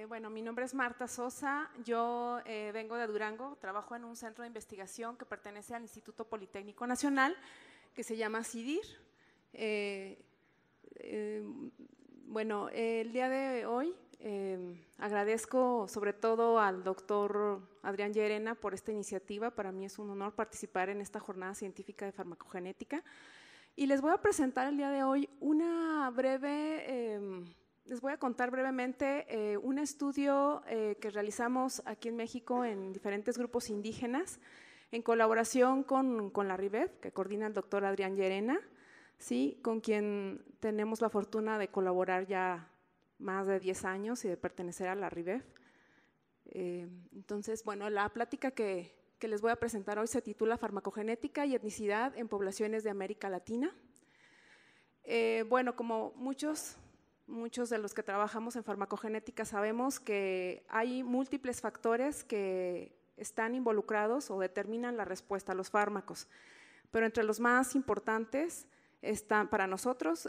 Bueno, mi nombre es Marta Sosa, yo vengo de Durango, trabajo en un centro de investigación que pertenece al Instituto Politécnico Nacional, que se llama CIDIR. Bueno, el día de hoy agradezco sobre todo al doctor Adrián Llerena por esta iniciativa. Para mí es un honor participar en esta jornada científica de farmacogenética. Y les voy a presentar el día de hoy les voy a contar brevemente un estudio que realizamos aquí en México en diferentes grupos indígenas en colaboración con la RIVEF, que coordina el doctor Adrián Llerena, ¿sí? Con quien tenemos la fortuna de colaborar ya más de 10 años y de pertenecer a la RIVEF. Entonces, bueno, la plática que les voy a presentar hoy se titula Farmacogenética y etnicidad en poblaciones de América Latina. Bueno, como muchos de los que trabajamos en farmacogenética sabemos que hay múltiples factores que están involucrados o determinan la respuesta a los fármacos, pero entre los más importantes están para nosotros,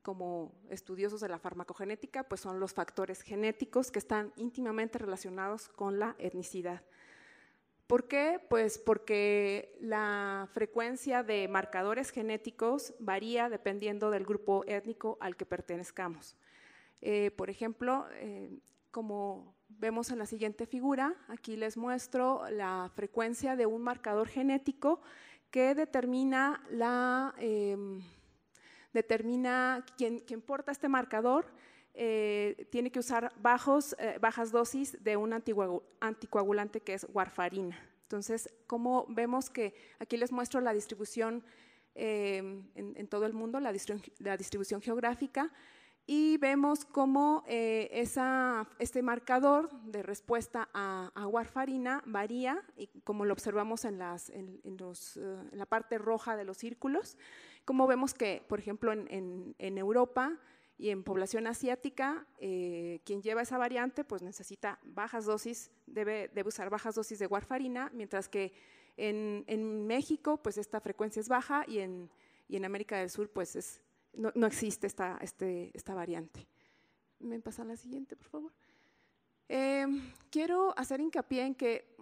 como estudiosos de la farmacogenética, pues son los factores genéticos que están íntimamente relacionados con la etnicidad. ¿Por qué? Pues porque la frecuencia de marcadores genéticos varía dependiendo del grupo étnico al que pertenezcamos. Por ejemplo, como vemos en la siguiente figura, aquí les muestro la frecuencia de un marcador genético que determina quién porta este marcador. Tiene que usar bajas dosis de un anticoagulante que es warfarina. Entonces, como vemos que aquí les muestro la distribución en todo el mundo, la distribución geográfica, y vemos cómo este marcador de respuesta a warfarina varía, y como lo observamos en la parte roja de los círculos, como vemos que, por ejemplo, en Europa y en población asiática, quien lleva esa variante pues necesita bajas dosis, debe usar bajas dosis de warfarina, mientras que en México pues esta frecuencia es baja y en América del Sur pues no existe esta variante. ¿Me pasan la siguiente, por favor? Quiero hacer hincapié en que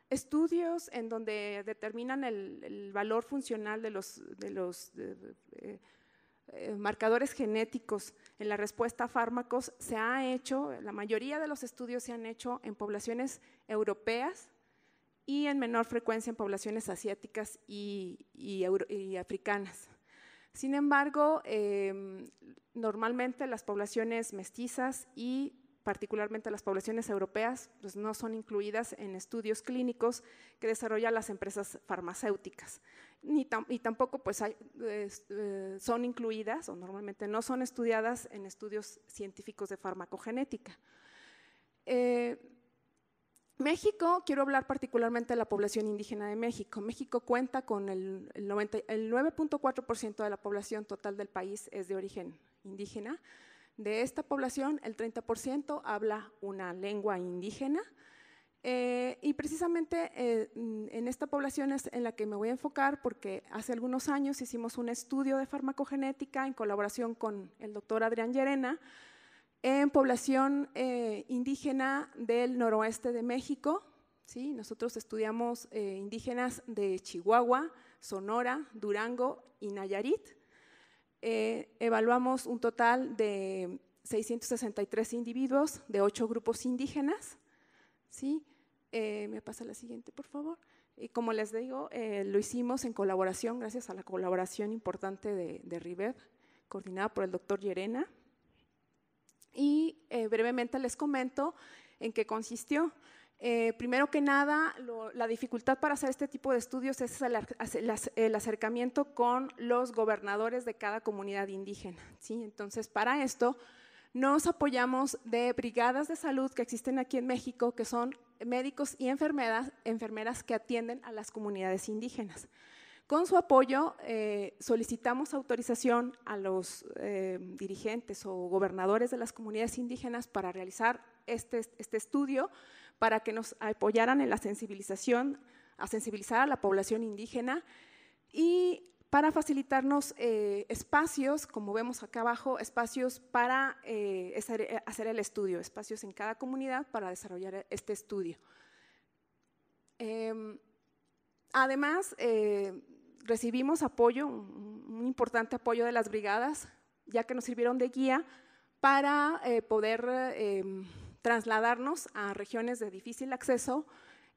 estudios en donde determinan el valor funcional de los marcadores genéticos en la respuesta a fármacos se ha hecho, la mayoría de los estudios se han hecho en poblaciones europeas y en menor frecuencia en poblaciones asiáticas y africanas. Sin embargo, normalmente las poblaciones mestizas y particularmente las poblaciones europeas pues no son incluidas en estudios clínicos que desarrollan las empresas farmacéuticas, y tampoco pues son incluidas o normalmente no son estudiadas en estudios científicos de farmacogenética. México, quiero hablar particularmente de la población indígena de México. México cuenta con el 9.4% de la población total del país es de origen indígena. De esta población, el 30% habla una lengua indígena, y precisamente en esta población es en la que me voy a enfocar porque hace algunos años hicimos un estudio de farmacogenética en colaboración con el doctor Adrián Llerena en población indígena del noroeste de México, ¿sí? Nosotros estudiamos indígenas de Chihuahua, Sonora, Durango y Nayarit. Evaluamos un total de 663 individuos de 8 grupos indígenas, ¿sí? Me pasa la siguiente, por favor. Como les digo, lo hicimos en colaboración, gracias a la colaboración importante de RIVEF, coordinada por el doctor Llerena. Y brevemente les comento en qué consistió. Primero que nada, la dificultad para hacer este tipo de estudios es el acercamiento con los gobernadores de cada comunidad indígena, ¿sí? Entonces, para esto nos apoyamos de brigadas de salud que existen aquí en México, que son médicos y enfermeras que atienden a las comunidades indígenas. Con su apoyo solicitamos autorización a los dirigentes o gobernadores de las comunidades indígenas para realizar este estudio, para que nos apoyaran en la sensibilización, a sensibilizar a la población indígena y para facilitarnos espacios, como vemos acá abajo, espacios para hacer el estudio, espacios en cada comunidad para desarrollar este estudio. Además, recibimos apoyo, un importante apoyo de las brigadas, ya que nos sirvieron de guía para poder trasladarnos a regiones de difícil acceso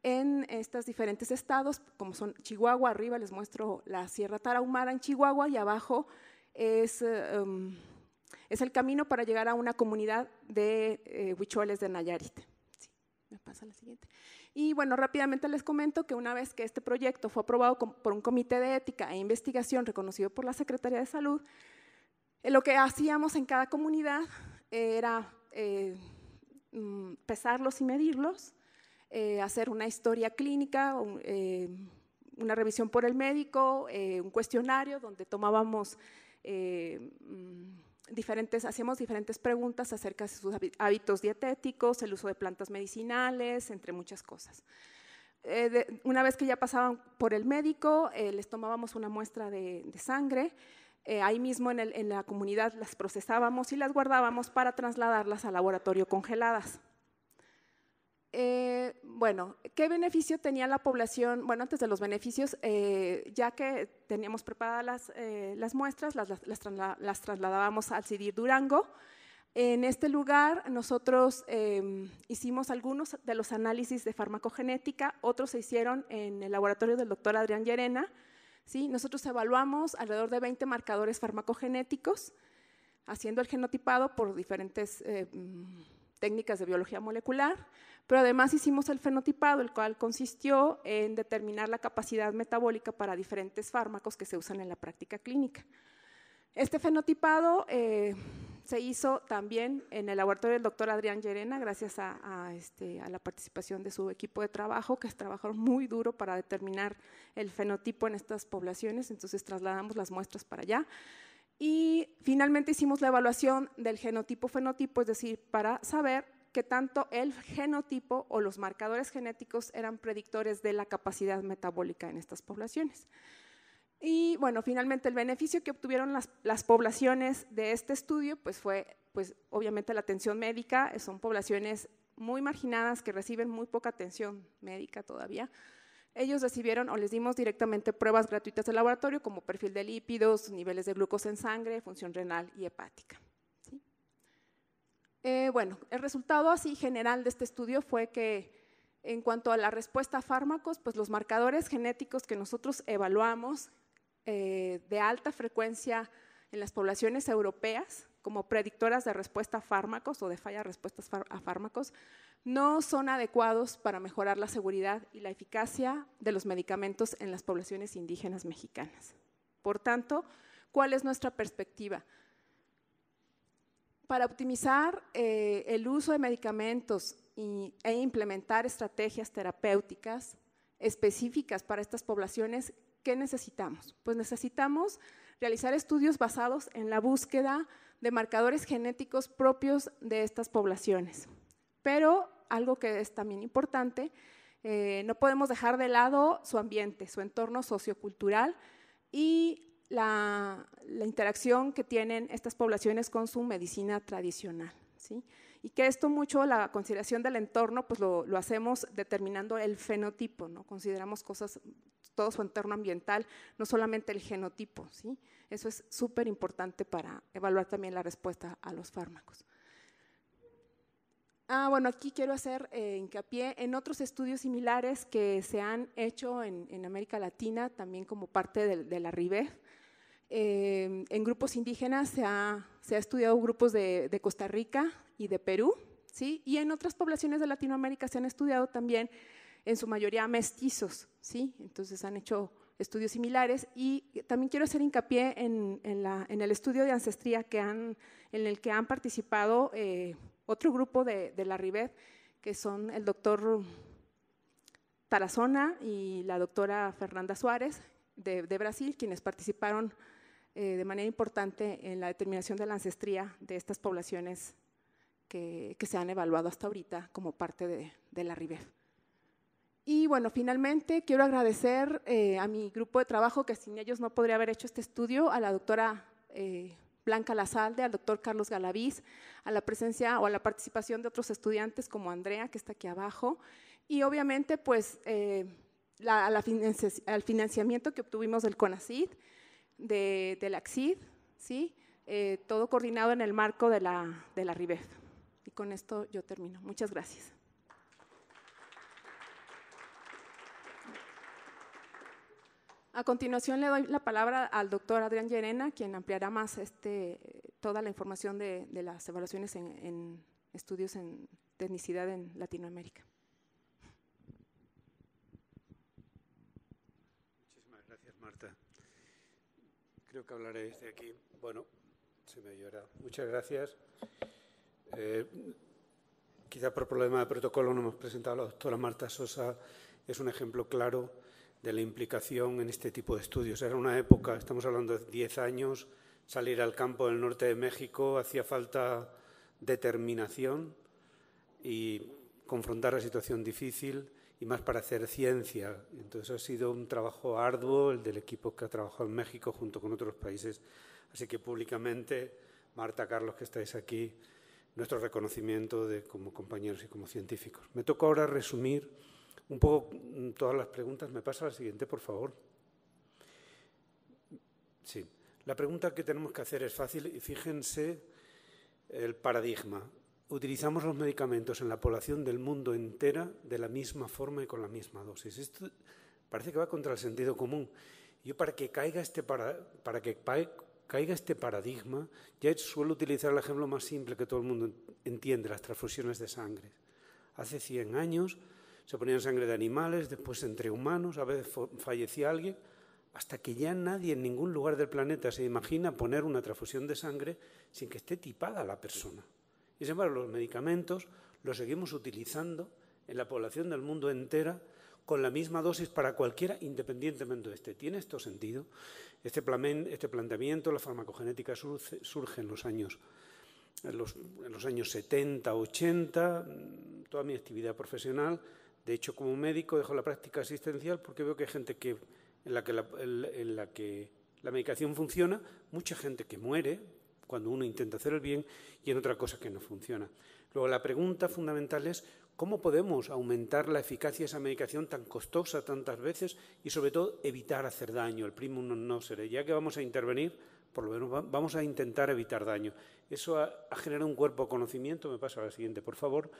en estos diferentes estados, como son Chihuahua. Arriba les muestro la Sierra Tarahumara en Chihuahua y abajo es el camino para llegar a una comunidad de huicholes de Nayarit. Sí, me pasa la siguiente. Y bueno, rápidamente les comento que una vez que este proyecto fue aprobado por un comité de ética e investigación reconocido por la Secretaría de Salud, lo que hacíamos en cada comunidad era pesarlos y medirlos, hacer una historia clínica, una revisión por el médico, un cuestionario donde tomábamos hacíamos diferentes preguntas acerca de sus hábitos dietéticos, el uso de plantas medicinales, entre muchas cosas. Una vez que ya pasaban por el médico, les tomábamos una muestra de sangre, ahí mismo en la comunidad las procesábamos y las guardábamos para trasladarlas al laboratorio congeladas. Bueno, ¿qué beneficio tenía la población? Bueno, antes de los beneficios, ya que teníamos preparadas las muestras, las trasladábamos al CIDIR Durango. En este lugar nosotros hicimos algunos de los análisis de farmacogenética, otros se hicieron en el laboratorio del doctor Adrián Llerena. ¿Sí? Nosotros evaluamos alrededor de 20 marcadores farmacogenéticos, haciendo el genotipado por diferentes técnicas de biología molecular, pero además hicimos el fenotipado, el cual consistió en determinar la capacidad metabólica para diferentes fármacos que se usan en la práctica clínica. Este fenotipado se hizo también en el laboratorio del doctor Adrián Llerena, gracias a la participación de su equipo de trabajo, que trabajaron muy duro para determinar el fenotipo en estas poblaciones, entonces trasladamos las muestras para allá. Y finalmente hicimos la evaluación del genotipo-fenotipo, es decir, para saber qué tanto el genotipo o los marcadores genéticos eran predictores de la capacidad metabólica en estas poblaciones. Y bueno, finalmente el beneficio que obtuvieron las poblaciones de este estudio pues fue obviamente la atención médica. Son poblaciones muy marginadas que reciben muy poca atención médica todavía. Ellos recibieron o les dimos directamente pruebas gratuitas de laboratorio como perfil de lípidos, niveles de glucosa en sangre, función renal y hepática. ¿Sí? Bueno, el resultado así general de este estudio fue que en cuanto a la respuesta a fármacos, pues los marcadores genéticos que nosotros evaluamos de alta frecuencia en las poblaciones europeas como predictoras de respuesta a fármacos o de falla de respuestas a fármacos no son adecuados para mejorar la seguridad y la eficacia de los medicamentos en las poblaciones indígenas mexicanas. Por tanto, ¿cuál es nuestra perspectiva? Para optimizar el uso de medicamentos e implementar estrategias terapéuticas específicas para estas poblaciones, ¿qué necesitamos? Pues necesitamos realizar estudios basados en la búsqueda de marcadores genéticos propios de estas poblaciones. Pero algo que es también importante, no podemos dejar de lado su ambiente, su entorno sociocultural y la interacción que tienen estas poblaciones con su medicina tradicional, ¿sí? Y que esto mucho, la consideración del entorno, pues lo hacemos determinando el fenotipo, ¿no? Consideramos cosas, todo su entorno ambiental, no solamente el genotipo, ¿sí? Eso es súper importante para evaluar también la respuesta a los fármacos. Bueno, aquí quiero hacer hincapié en otros estudios similares que se han hecho en América Latina, también como parte de la RIBEF. En grupos indígenas se ha estudiado grupos de Costa Rica y de Perú, ¿sí? Y en otras poblaciones de Latinoamérica se han estudiado también en su mayoría mestizos, ¿sí? Entonces han hecho estudios similares y también quiero hacer hincapié en el estudio de ancestría en el que han participado otro grupo de la RIBEF, que son el doctor Tarazona y la doctora Fernanda Suárez de Brasil, quienes participaron de manera importante en la determinación de la ancestría de estas poblaciones que se han evaluado hasta ahorita como parte de la RIBEF. Y bueno, finalmente quiero agradecer a mi grupo de trabajo, que sin ellos no podría haber hecho este estudio, a la doctora Blanca Lazalde, al doctor Carlos Galaviz, a la presencia o a la participación de otros estudiantes como Andrea, que está aquí abajo, y obviamente pues al financiamiento que obtuvimos del CONACYT, del ACCID, ¿sí? Todo coordinado en el marco de la RIBEF. Y con esto yo termino. Muchas gracias. A continuación le doy la palabra al doctor Adrián Llerena, quien ampliará más toda la información de las evaluaciones en estudios en tecnicidad en Latinoamérica. Muchísimas gracias, Marta. Creo que hablaré desde aquí. Bueno, se me oyera. Muchas gracias. Quizá por problema de protocolo no hemos presentado a la doctora Marta Sosa. Es un ejemplo claro de la implicación en este tipo de estudios. Era una época, estamos hablando de 10 años, salir al campo del norte de México, hacía falta determinación y confrontar la situación difícil y más para hacer ciencia. Entonces ha sido un trabajo arduo el del equipo que ha trabajado en México junto con otros países. Así que públicamente, Marta, Carlos, que estáis aquí, nuestro reconocimiento como compañeros y como científicos. Me toca ahora resumir un poco todas las preguntas. ¿Me pasa la siguiente, por favor? Sí. La pregunta que tenemos que hacer es fácil y fíjense el paradigma. Utilizamos los medicamentos en la población del mundo entera de la misma forma y con la misma dosis. Esto parece que va contra el sentido común. Yo para que caiga este paradigma, ya suelo utilizar el ejemplo más simple que todo el mundo entiende, las transfusiones de sangre. Hace 100 años se ponían sangre de animales, después entre humanos, a veces fallecía alguien, hasta que ya nadie en ningún lugar del planeta se imagina poner una transfusión de sangre sin que esté tipada la persona. Y sin embargo, los medicamentos los seguimos utilizando en la población del mundo entera con la misma dosis para cualquiera, independientemente de este. ¿Tiene esto sentido? Este planteamiento, la farmacogenética surge en los años 70, 80, toda mi actividad profesional. De hecho, como médico dejo la práctica asistencial porque veo que hay gente en la que la medicación funciona, mucha gente que muere cuando uno intenta hacer el bien y en otra cosa que no funciona. Luego, la pregunta fundamental es ¿cómo podemos aumentar la eficacia de esa medicación tan costosa tantas veces y, sobre todo, evitar hacer daño? El primum non nocere. Ya que vamos a intervenir, por lo menos vamos a intentar evitar daño. Eso ha generado un cuerpo de conocimiento, me pasa a la siguiente, por favor,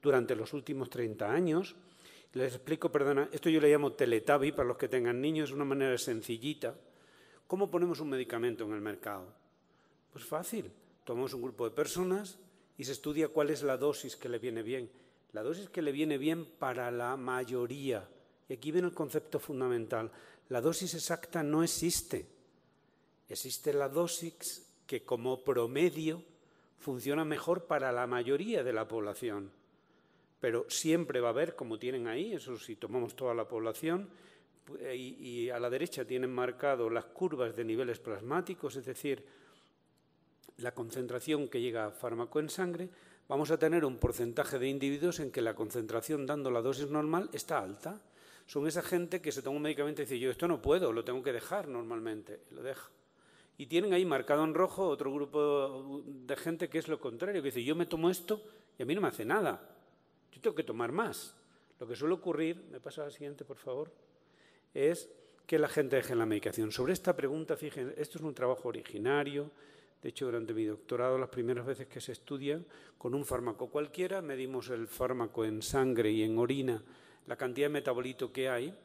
durante los últimos 30 años. Les explico, perdona, esto yo le llamo Teletubby, para los que tengan niños, es una manera sencillita. ¿Cómo ponemos un medicamento en el mercado? Pues fácil, tomamos un grupo de personas y se estudia cuál es la dosis que le viene bien. La dosis que le viene bien para la mayoría. Y aquí viene el concepto fundamental. La dosis exacta no existe. Existe la dosis que como promedio funciona mejor para la mayoría de la población. Pero siempre va a haber, como tienen ahí, eso si tomamos toda la población, y a la derecha tienen marcado las curvas de niveles plasmáticos, es decir, la concentración que llega a fármaco en sangre, vamos a tener un porcentaje de individuos en que la concentración dando la dosis normal está alta. Son esa gente que se toma un medicamento y dice, yo esto no puedo, lo tengo que dejar normalmente, y lo deja. Y tienen ahí marcado en rojo otro grupo de gente que es lo contrario, que dice, yo me tomo esto y a mí no me hace nada. Yo tengo que tomar más. Lo que suele ocurrir, me pasa a la siguiente, por favor, es que la gente deje la medicación. Sobre esta pregunta, fíjense, esto es un trabajo originario. De hecho, durante mi doctorado, las primeras veces que se estudian, con un fármaco cualquiera, medimos el fármaco en sangre y en orina, la cantidad de metabolito que hay,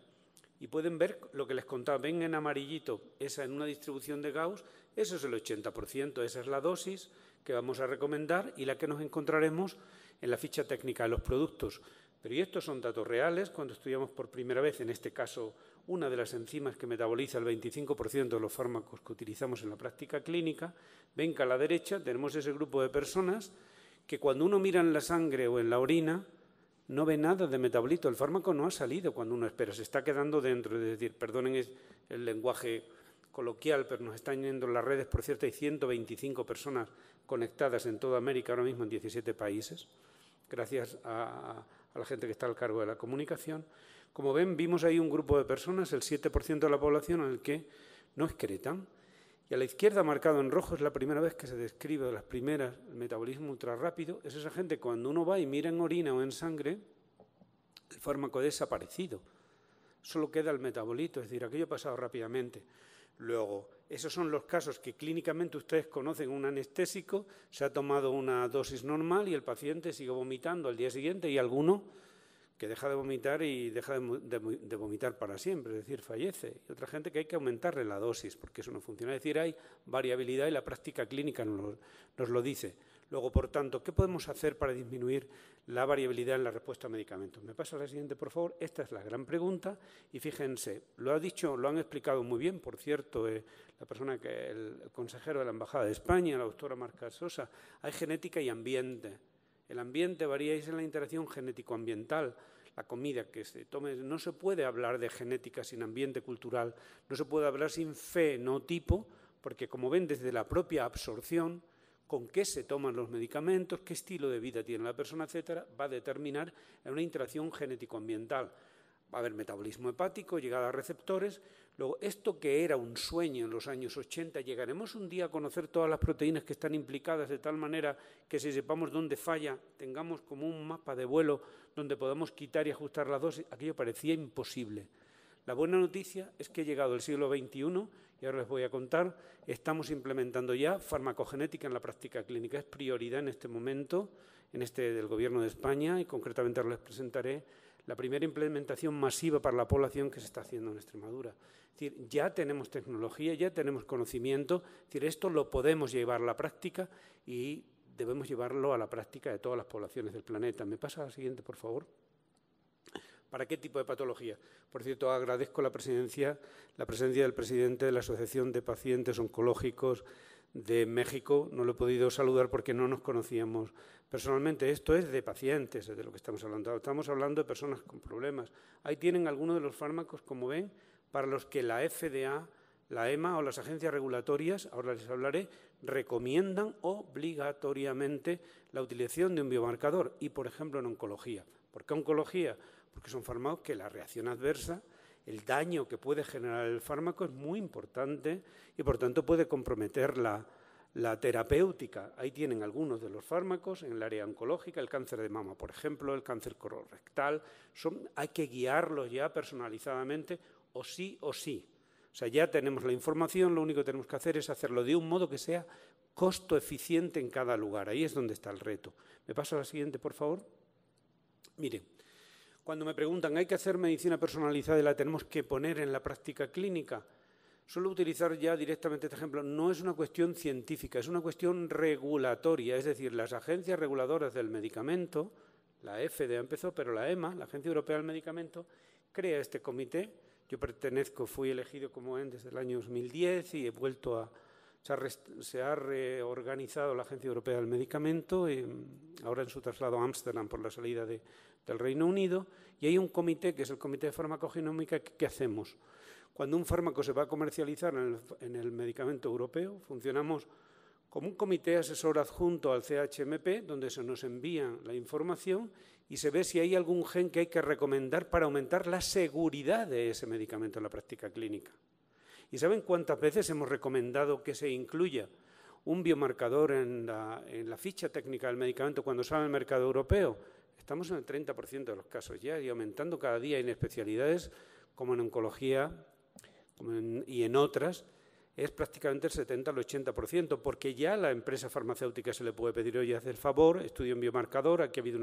y pueden ver lo que les contaba. Ven en amarillito, esa en una distribución de Gauss, eso es el 80%, esa es la dosis que vamos a recomendar y la que nos encontraremos en la ficha técnica de los productos. Pero y estos son datos reales. Cuando estudiamos por primera vez, en este caso, una de las enzimas que metaboliza el 25% de los fármacos que utilizamos en la práctica clínica, ven que a la derecha tenemos ese grupo de personas que cuando uno mira en la sangre o en la orina no ve nada de metabolito. El fármaco no ha salido cuando uno espera, se está quedando dentro. Es decir, perdonen el lenguaje coloquial, pero nos están yendo las redes. Por cierto, hay 125 personas conectadas en toda América, ahora mismo en 17 países, gracias a la gente que está al cargo de la comunicación. Como ven, vimos ahí un grupo de personas, el 7% de la población, en el que no excretan. Y a la izquierda, marcado en rojo, es la primera vez que se describe de las primeras el metabolismo ultrarrápido. Es esa gente, cuando uno va y mira en orina o en sangre, el fármaco ha desaparecido. Solo queda el metabolito, es decir, aquello ha pasado rápidamente. Luego, esos son los casos que clínicamente ustedes conocen, un anestésico, se ha tomado una dosis normal y el paciente sigue vomitando al día siguiente, y alguno que deja de vomitar y deja de vomitar para siempre, es decir, fallece. Y otra gente que hay que aumentarle la dosis porque eso no funciona. Es decir, hay variabilidad y la práctica clínica nos lo dice. Luego, por tanto, ¿qué podemos hacer para disminuir la variabilidad en la respuesta a medicamentos? Me pasa a la siguiente, por favor. Esta es la gran pregunta y fíjense, lo han explicado muy bien, por cierto, el consejero de la Embajada de España, la doctora Marca Sosa. Hay genética y ambiente. El ambiente varía y es en la interacción genético-ambiental. La comida que se tome, no se puede hablar de genética sin ambiente cultural, no se puede hablar sin fenotipo, porque como ven desde la propia absorción, con qué se toman los medicamentos, qué estilo de vida tiene la persona, etcétera, va a determinar en una interacción genético-ambiental. Va a haber metabolismo hepático, llegada a receptores. Luego, esto que era un sueño en los años 80, llegaremos un día a conocer todas las proteínas que están implicadas de tal manera que si sepamos dónde falla, tengamos como un mapa de vuelo donde podamos quitar y ajustar las dosis. Aquello parecía imposible. La buena noticia es que ha llegado el siglo XXI y ahora les voy a contar, estamos implementando ya farmacogenética en la práctica clínica. Es prioridad en este momento, del Gobierno de España, y concretamente ahora les presentaré la primera implementación masiva para la población que se está haciendo en Extremadura. Es decir, ya tenemos tecnología, ya tenemos conocimiento, es decir, esto lo podemos llevar a la práctica y debemos llevarlo a la práctica de todas las poblaciones del planeta. ¿Me pasa a la siguiente, por favor? ¿Para qué tipo de patología? Por cierto, agradezco la presencia del presidente de la Asociación de Pacientes Oncológicos de México. No lo he podido saludar porque no nos conocíamos personalmente. Esto es de pacientes, es de lo que estamos hablando. Estamos hablando de personas con problemas. Ahí tienen algunos de los fármacos, como ven, para los que la FDA, la EMA o las agencias regulatorias, ahora les hablaré, recomiendan obligatoriamente la utilización de un biomarcador y, por ejemplo, en oncología. ¿Por qué oncología? Porque son fármacos que la reacción adversa, el daño que puede generar el fármaco es muy importante y, por tanto, puede comprometer la terapéutica. Ahí tienen algunos de los fármacos en el área oncológica, el cáncer de mama, por ejemplo, el cáncer colorectal. Hay que guiarlos ya personalizadamente o sí o sí. O sea, ya tenemos la información, lo único que tenemos que hacer es hacerlo de un modo que sea costo eficiente en cada lugar. Ahí es donde está el reto. ¿Me pasa a la siguiente, por favor? Miren. Cuando me preguntan, ¿hay que hacer medicina personalizada y la tenemos que poner en la práctica clínica? Suelo utilizar ya directamente este ejemplo. No es una cuestión científica, es una cuestión regulatoria. Es decir, las agencias reguladoras del medicamento, la FDA empezó, pero la EMA, la Agencia Europea del Medicamento, crea este comité. Yo fui elegido como EN desde el año 2010 y he vuelto a... Se ha reorganizado la Agencia Europea del Medicamento, ahora en su traslado a Ámsterdam por la salida del Reino Unido, y hay un comité, que es el Comité de Farmacogenómica, ¿qué hacemos? Cuando un fármaco se va a comercializar en el medicamento europeo, funcionamos como un comité asesor adjunto al CHMP, donde se nos envía la información y se ve si hay algún gen que hay que recomendar para aumentar la seguridad de ese medicamento en la práctica clínica. ¿Y saben cuántas veces hemos recomendado que se incluya un biomarcador en la ficha técnica del medicamento cuando sale al mercado europeo? Estamos en el 30% de los casos ya y aumentando cada día en especialidades como en oncología y en otras, es prácticamente el 70 al 80%, porque ya a la empresa farmacéutica se le puede pedir, oye, haz el favor, estudia un biomarcador, aquí ha habido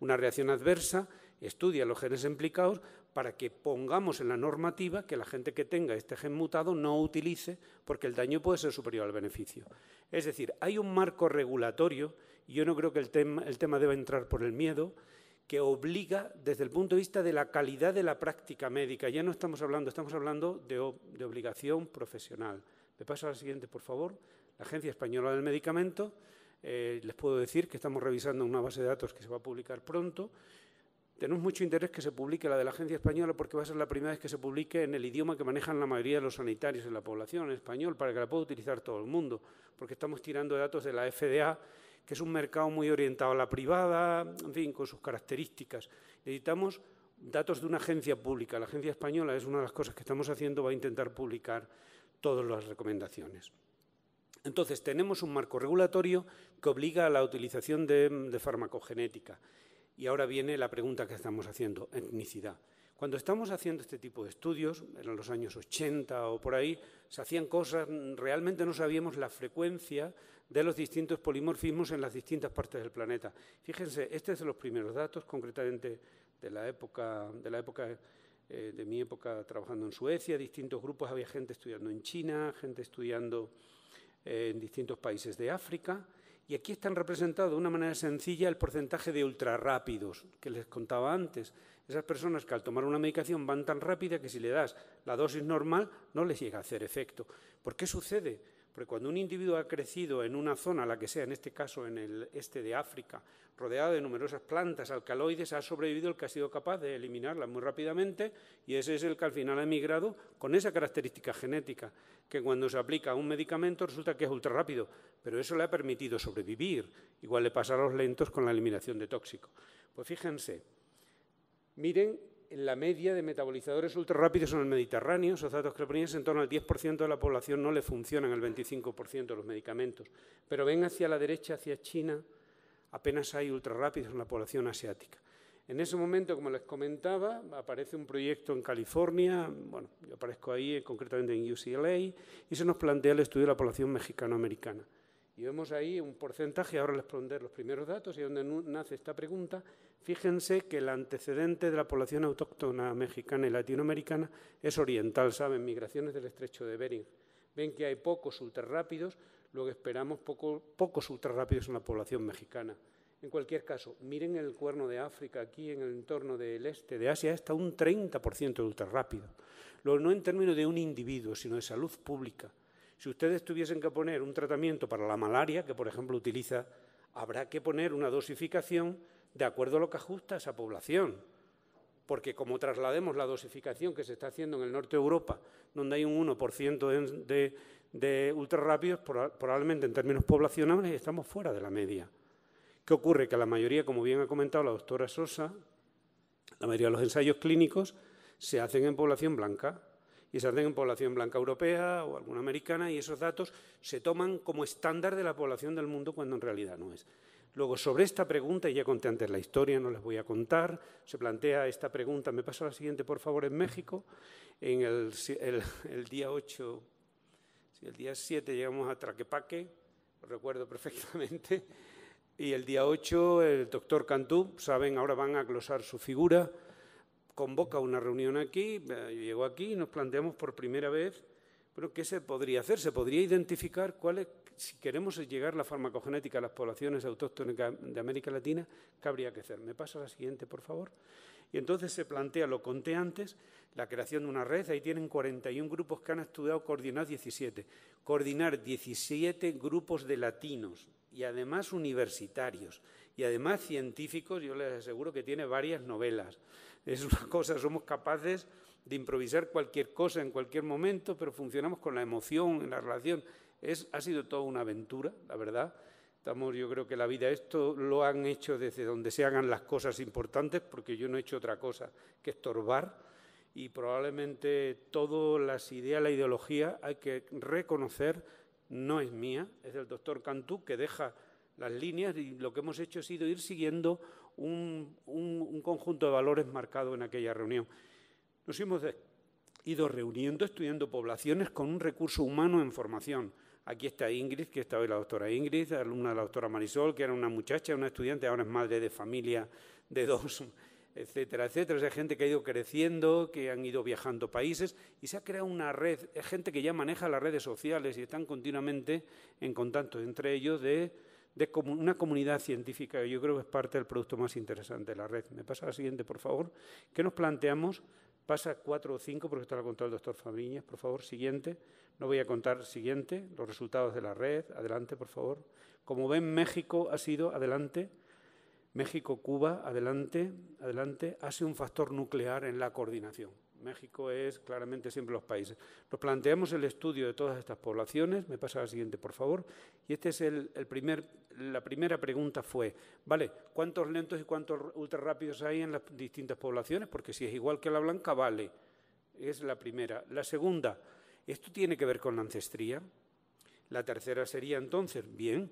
una reacción adversa, estudia los genes implicados para que pongamos en la normativa que la gente que tenga este gen mutado no utilice porque el daño puede ser superior al beneficio. Es decir, hay un marco regulatorio y yo no creo que el tema deba entrar por el miedo, que obliga desde el punto de vista de la calidad de la práctica médica. Ya no estamos hablando de obligación profesional. Me paso a la siguiente, por favor. La Agencia Española del Medicamento. Les puedo decir que estamos revisando una base de datos que se va a publicar pronto. Tenemos mucho interés que se publique la de la Agencia Española porque va a ser la primera vez que se publique en el idioma que manejan la mayoría de los sanitarios en la población, en español, para que la pueda utilizar todo el mundo. Porque estamos tirando datos de la FDA, que es un mercado muy orientado a la privada, en fin, con sus características. Necesitamos datos de una agencia pública. La agencia española es una de las cosas que estamos haciendo, va a intentar publicar todas las recomendaciones. Entonces, tenemos un marco regulatorio que obliga a la utilización de farmacogenética. Y ahora viene la pregunta que estamos haciendo, etnicidad. Cuando estamos haciendo este tipo de estudios, en los años 80 o por ahí, se hacían cosas, realmente no sabíamos la frecuencia de los distintos polimorfismos en las distintas partes del planeta. Fíjense, este es de los primeros datos, concretamente de mi época trabajando en Suecia, distintos grupos, había gente estudiando en China, gente estudiando en distintos países de África, y aquí están representados de una manera sencilla el porcentaje de ultrarrápidos que les contaba antes. Esas personas que al tomar una medicación van tan rápida que si le das la dosis normal no les llega a hacer efecto. ¿Por qué sucede? Porque cuando un individuo ha crecido en una zona, la que sea, en este caso en el este de África, rodeado de numerosas plantas alcaloides, ha sobrevivido el que ha sido capaz de eliminarlas muy rápidamente, y ese es el que al final ha emigrado con esa característica genética, que cuando se aplica a un medicamento resulta que es ultra rápido, pero eso le ha permitido sobrevivir. Igual le pasa a los lentos con la eliminación de tóxicos. Pues fíjense, miren la media de metabolizadores ultrarrápidos en el Mediterráneo, esos datos que le ponían, en torno al 10% de la población no le funcionan el 25% de los medicamentos. Pero ven hacia la derecha, hacia China, apenas hay ultrarrápidos en la población asiática. En ese momento, como les comentaba, aparece un proyecto en California, bueno, yo aparezco ahí, concretamente en UCLA, y se nos plantea el estudio de la población mexicano-americana. Y vemos ahí un porcentaje, ahora les pondré los primeros datos, y donde nace esta pregunta. Fíjense que el antecedente de la población autóctona mexicana y latinoamericana es oriental, ¿saben? Migraciones del estrecho de Bering. Ven que hay pocos ultrarrápidos, luego esperamos pocos ultrarrápidos en la población mexicana. En cualquier caso, miren el Cuerno de África, aquí en el entorno del este de Asia, está un 30% de ultrarrápido. Luego, no en términos de un individuo, sino de salud pública. Si ustedes tuviesen que poner un tratamiento para la malaria, que por ejemplo utiliza, habrá que poner una dosificación de acuerdo a lo que ajusta a esa población. Porque como traslademos la dosificación que se está haciendo en el norte de Europa, donde hay un 1% de ultrarrápidos, probablemente en términos poblacionales estamos fuera de la media. ¿Qué ocurre? Que la mayoría, como bien ha comentado la doctora Sosa, la mayoría de los ensayos clínicos se hacen en población blanca, y se hacen en población blanca europea o alguna americana, y esos datos se toman como estándar de la población del mundo cuando en realidad no es. Luego, sobre esta pregunta, y ya conté antes la historia, no les voy a contar, se plantea esta pregunta, me pasa la siguiente, por favor, en México, en el día 8, el día 7 llegamos a Tlaquepaque, lo recuerdo perfectamente, y el día 8 el doctor Cantú, saben, ahora van a glosar su figura, convoca una reunión aquí, yo llego aquí y nos planteamos por primera vez, bueno, ¿qué se podría hacer? Se podría identificar cuáles, si queremos llegar la farmacogenética a las poblaciones autóctonas de América Latina, ¿qué habría que hacer? ¿Me pasa la siguiente, por favor? Y entonces se plantea, lo conté antes, la creación de una red. Ahí tienen 41 grupos que han estudiado coordinar 17. Coordinar 17 grupos de latinos y además universitarios y además científicos, yo les aseguro que tiene varias novelas. Es una cosa, somos capaces de improvisar cualquier cosa en cualquier momento, pero funcionamos con la emoción en la relación. Ha sido toda una aventura, la verdad. Yo creo que la vida esto lo han hecho desde donde se hagan las cosas importantes, porque yo no he hecho otra cosa que estorbar, y probablemente todas las ideas, la ideología, hay que reconocer, no es mía, es del doctor Cantú, que deja las líneas, y lo que hemos hecho ha sido ir siguiendo un conjunto de valores marcado en aquella reunión. Nos hemos ido reuniendo, estudiando poblaciones con un recurso humano en formación. Aquí está Ingrid, que está hoy la doctora Ingrid, alumna de la doctora Marisol, que era una muchacha, una estudiante, ahora es madre de familia de 2, etcétera, etcétera. Es gente que ha ido creciendo, que han ido viajando países, y se ha creado una red, es gente que ya maneja las redes sociales y están continuamente en contacto entre ellos de una comunidad científica, que yo creo que es parte del producto más interesante de la red. ¿Me pasa la siguiente, por favor? ¿Qué nos planteamos? Pasa 4 o 5, porque está la contado el doctor Fabriñas, por favor, siguiente. No voy a contar siguiente, los resultados de la red. Adelante, por favor. Como ven, México ha sido, adelante. México, Cuba, adelante, adelante. Ha sido un factor nuclear en la coordinación. México es claramente siempre los países. Nos planteamos el estudio de todas estas poblaciones. Me pasa a la siguiente, por favor. Y este es la primera pregunta fue, ¿vale? ¿Cuántos lentos y cuántos ultrarrápidos hay en las distintas poblaciones? Porque si es igual que la blanca, vale. Es la primera. La segunda, ¿esto tiene que ver con la ancestría? La tercera sería entonces, bien,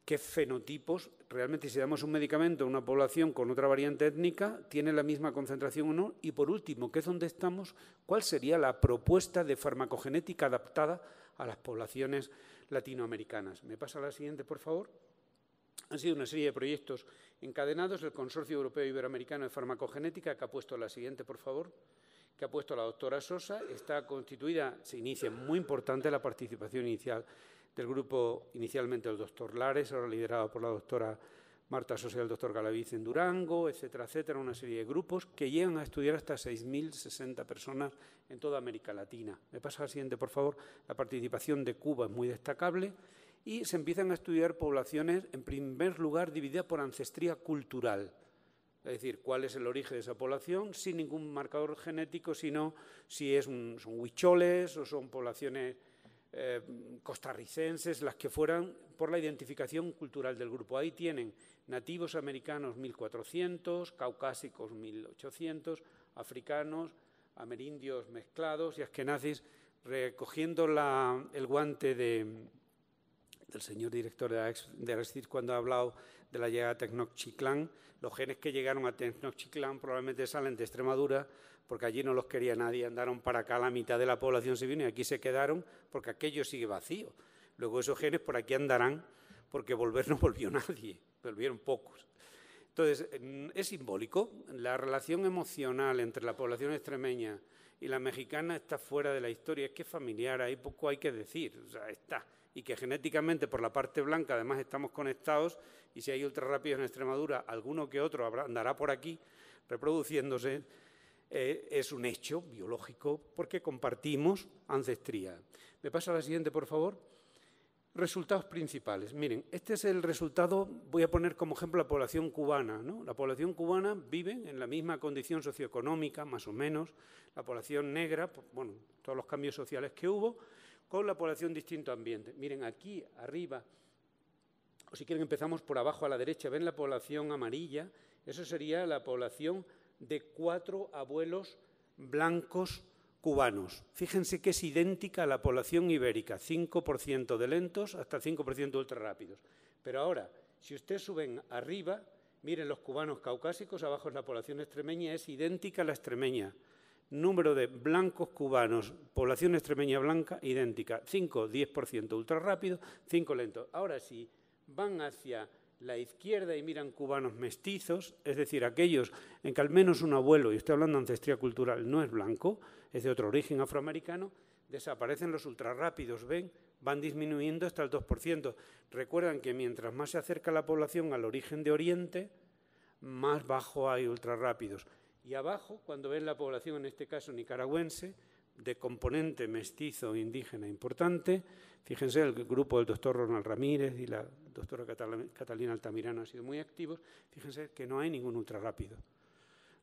¿qué fenotipos, realmente si damos un medicamento a una población con otra variante étnica, tiene la misma concentración o no? Y por último, ¿qué es donde estamos? ¿Cuál sería la propuesta de farmacogenética adaptada a las poblaciones latinoamericanas? ¿Me pasa a la siguiente, por favor? Han sido una serie de proyectos encadenados. El Consorcio Europeo Iberoamericano de Farmacogenética, que ha puesto la siguiente, por favor, que ha puesto la doctora Sosa, está constituida, se inicia muy importante la participación inicial del grupo, inicialmente el doctor Lares, ahora liderado por la doctora Marta Sosa y el doctor Galaviz en Durango, etcétera, etcétera, una serie de grupos que llegan a estudiar hasta 6.060 personas en toda América Latina. Me pasa al siguiente, por favor. La participación de Cuba es muy destacable y se empiezan a estudiar poblaciones, en primer lugar, divididas por ancestría cultural. Es decir, cuál es el origen de esa población, sin ningún marcador genético, sino si son huicholes o son poblaciones costarricenses, las que fueran, por la identificación cultural del grupo. Ahí tienen nativos americanos 1.400, caucásicos 1.800, africanos, amerindios mezclados y askenazis, recogiendo el guante del señor director de ARESCID cuando ha hablado de la llegada a Tenochtitlán. Los genes que llegaron a Tenochtitlán probablemente salen de Extremadura, porque allí no los quería nadie, andaron para acá, la mitad de la población se vino y aquí se quedaron porque aquello sigue vacío. Luego esos genes por aquí andarán porque volver no volvió nadie, volvieron pocos. Entonces, es simbólico. La relación emocional entre la población extremeña y la mexicana está fuera de la historia, es que es familiar, ahí poco hay que decir, o sea, está. Y que genéticamente por la parte blanca además estamos conectados y si hay ultrarrápidos en Extremadura, alguno que otro andará por aquí reproduciéndose. Es un hecho biológico porque compartimos ancestría. ¿Me pasa a la siguiente, por favor? Resultados principales. Miren, este es el resultado, voy a poner como ejemplo la población cubana, ¿no? La población cubana vive en la misma condición socioeconómica, más o menos, la población negra, bueno, todos los cambios sociales que hubo, con la población distinto ambiente. Miren, aquí arriba, o si quieren empezamos por abajo a la derecha, ven la población amarilla, eso sería la población de 4 abuelos blancos cubanos. Fíjense que es idéntica a la población ibérica, 5% de lentos hasta 5% de ultrarrápidos. Pero ahora, si ustedes suben arriba, miren los cubanos caucásicos, abajo es la población extremeña, es idéntica a la extremeña. Número de blancos cubanos, población extremeña blanca, idéntica, 5-10% ultrarrápidos, 5 lentos. Ahora, si van hacia la izquierda y miran cubanos mestizos, es decir, aquellos en que al menos un abuelo, y estoy hablando de ancestría cultural, no es blanco, es de otro origen afroamericano, desaparecen los ultrarrápidos, ven, van disminuyendo hasta el 2%. Recuerdan que mientras más se acerca la población al origen de Oriente, más bajo hay ultrarrápidos. Y abajo, cuando ven la población, en este caso nicaragüense, de componente mestizo indígena importante, fíjense, el grupo del doctor Ronald Ramírez y la doctora Catalina Altamirano han sido muy activos, fíjense que no hay ningún ultrarrápido.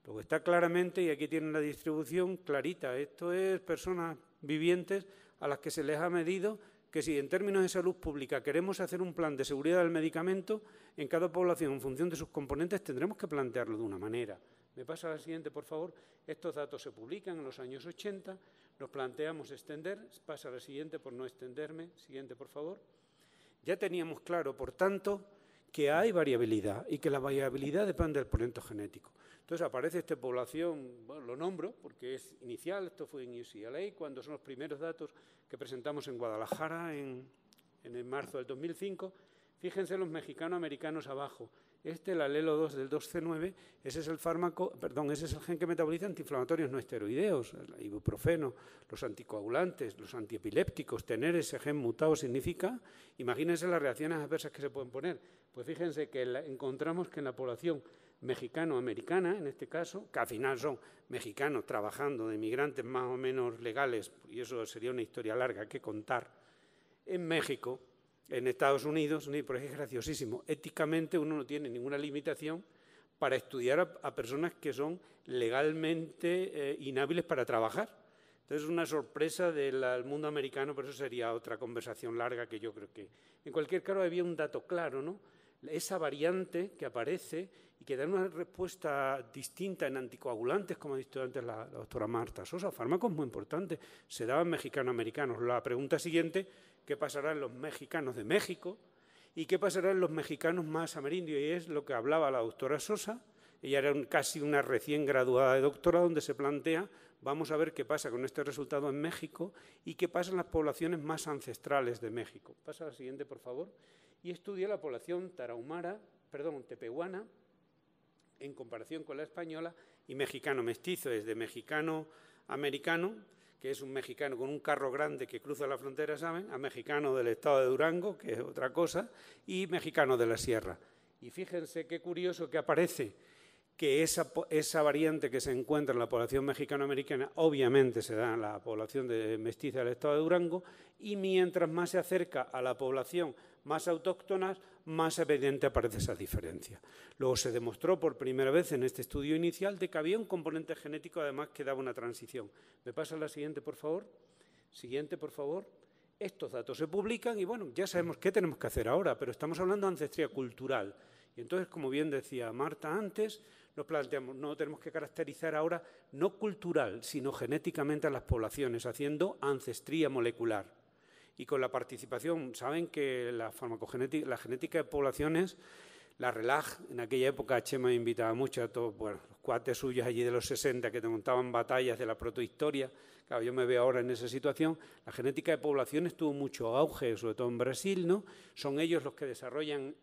Luego está claramente, y aquí tienen la distribución clarita, esto es personas vivientes a las que se les ha medido que si en términos de salud pública queremos hacer un plan de seguridad del medicamento, en cada población, en función de sus componentes, tendremos que plantearlo de una manera. Me pasa a la siguiente, por favor. Estos datos se publican en los años 80, nos planteamos extender, pasa a la siguiente por no extenderme, siguiente, por favor. Ya teníamos claro, por tanto, que hay variabilidad y que la variabilidad depende del polento genético. Entonces aparece esta población, bueno, lo nombro porque es inicial, esto fue en UCLA, cuando son los primeros datos que presentamos en Guadalajara en marzo del 2005. Fíjense los mexicano-americanos abajo. Este, el alelo 2 del 2C9, ese es el ese es el gen que metaboliza antiinflamatorios no esteroideos, el ibuprofeno, los anticoagulantes, los antiepilépticos. Tener ese gen mutado significa, imagínense las reacciones adversas que se pueden poner. Pues fíjense que encontramos que en la población mexicano-americana, en este caso, que al final son mexicanos trabajando de inmigrantes más o menos legales, y eso sería una historia larga que contar, en México, en Estados Unidos, pero es graciosísimo, éticamente uno no tiene ninguna limitación para estudiar a personas que son legalmente inhábiles para trabajar. Entonces, es una sorpresa del mundo americano, pero eso sería otra conversación larga que yo creo que… En cualquier caso, había un dato claro, ¿no? Esa variante que aparece y que da una respuesta distinta en anticoagulantes, como ha dicho antes la doctora Marta Sosa, fármacos muy importantes, se daban mexicano-americanos. La pregunta siguiente, ¿qué pasará en los mexicanos de México? ¿Y qué pasará en los mexicanos más amerindios? Y es lo que hablaba la doctora Sosa. Ella era casi una recién graduada de doctorado, donde se plantea, vamos a ver qué pasa con este resultado en México y qué pasa en las poblaciones más ancestrales de México. Pasa a la siguiente, por favor. Y estudia la población tepehuana, en comparación con la española, y mexicano mestizo, desde mexicano americano, que es un mexicano con un carro grande que cruza la frontera, ¿saben?, a mexicano del estado de Durango, que es otra cosa, y mexicano de la sierra. Y fíjense qué curioso que aparece que esa variante que se encuentra en la población mexicano-americana obviamente se da en la población mestiza del estado de Durango, y mientras más se acerca a la población más autóctonas, más evidente aparece esa diferencia. Luego se demostró por primera vez en este estudio inicial de que había un componente genético además que daba una transición. ¿Me pasa la siguiente, por favor? Siguiente, por favor. Estos datos se publican y, bueno, ya sabemos qué tenemos que hacer ahora, pero estamos hablando de ancestría cultural. Y entonces, como bien decía Marta antes, nos planteamos, no tenemos que caracterizar ahora no cultural, sino genéticamente a las poblaciones, haciendo ancestría molecular. Y con la participación, saben que la genética de poblaciones, la RELAG, en aquella época Chema invitaba mucho a todos, bueno, los cuates suyos allí de los 60 que te montaban batallas de la protohistoria. Claro, yo me veo ahora en esa situación. La genética de poblaciones tuvo mucho auge, sobre todo en Brasil, ¿no? Son ellos los que desarrollan…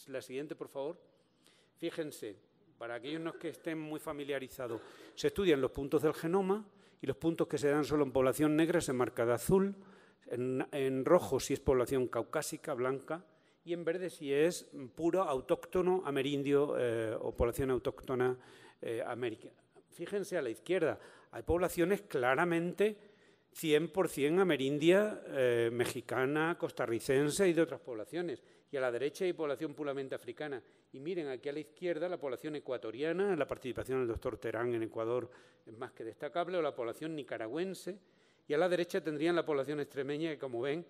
La siguiente, por favor. Fíjense, para aquellos que estén muy familiarizados, se estudian los puntos del genoma y los puntos que se dan solo en población negra se marca de azul, en rojo si es población caucásica, blanca, y en verde si es puro autóctono amerindio o población autóctona americana. Fíjense a la izquierda, hay poblaciones claramente 100% amerindia, mexicana, costarricense y de otras poblaciones. Y a la derecha hay población puramente africana. Y miren, aquí a la izquierda la población ecuatoriana, la participación del doctor Terán en Ecuador es más que destacable, o la población nicaragüense. Y a la derecha tendrían la población extremeña, que como ven,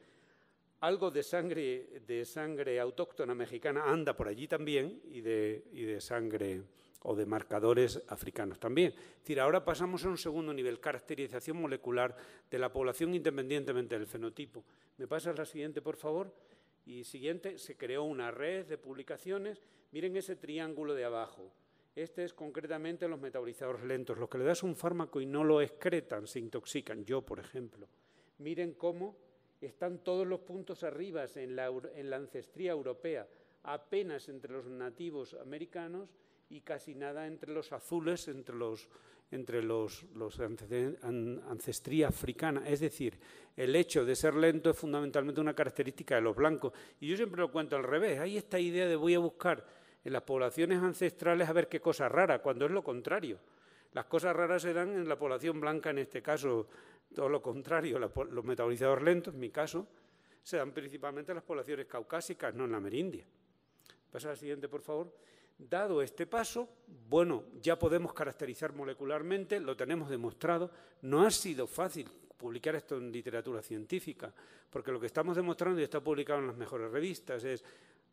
algo de sangre autóctona mexicana anda por allí también, y de sangre o de marcadores africanos también. Es decir, ahora pasamos a un segundo nivel, caracterización molecular de la población independientemente del fenotipo. ¿Me pasas la siguiente, por favor? Y siguiente, se creó una red de publicaciones. Miren ese triángulo de abajo. Este es concretamente los metabolizadores lentos. Los que le das un fármaco y no lo excretan, se intoxican. Yo, por ejemplo. Miren cómo están todos los puntos arriba en la ancestría europea, apenas entre los nativos americanos y casi nada entre los azules, entre los ancestría africana. Es decir, el hecho de ser lento es fundamentalmente una característica de los blancos. Y yo siempre lo cuento al revés. Hay esta idea de voy a buscar en las poblaciones ancestrales a ver qué cosa rara, cuando es lo contrario. Las cosas raras se dan en la población blanca, en este caso, todo lo contrario. Los metabolizadores lentos, en mi caso, se dan principalmente en las poblaciones caucásicas, no en la amerindia. Pasa a la siguiente, por favor. Dado este paso, bueno, ya podemos caracterizar molecularmente, lo tenemos demostrado. No ha sido fácil publicar esto en literatura científica, porque lo que estamos demostrando y está publicado en las mejores revistas es,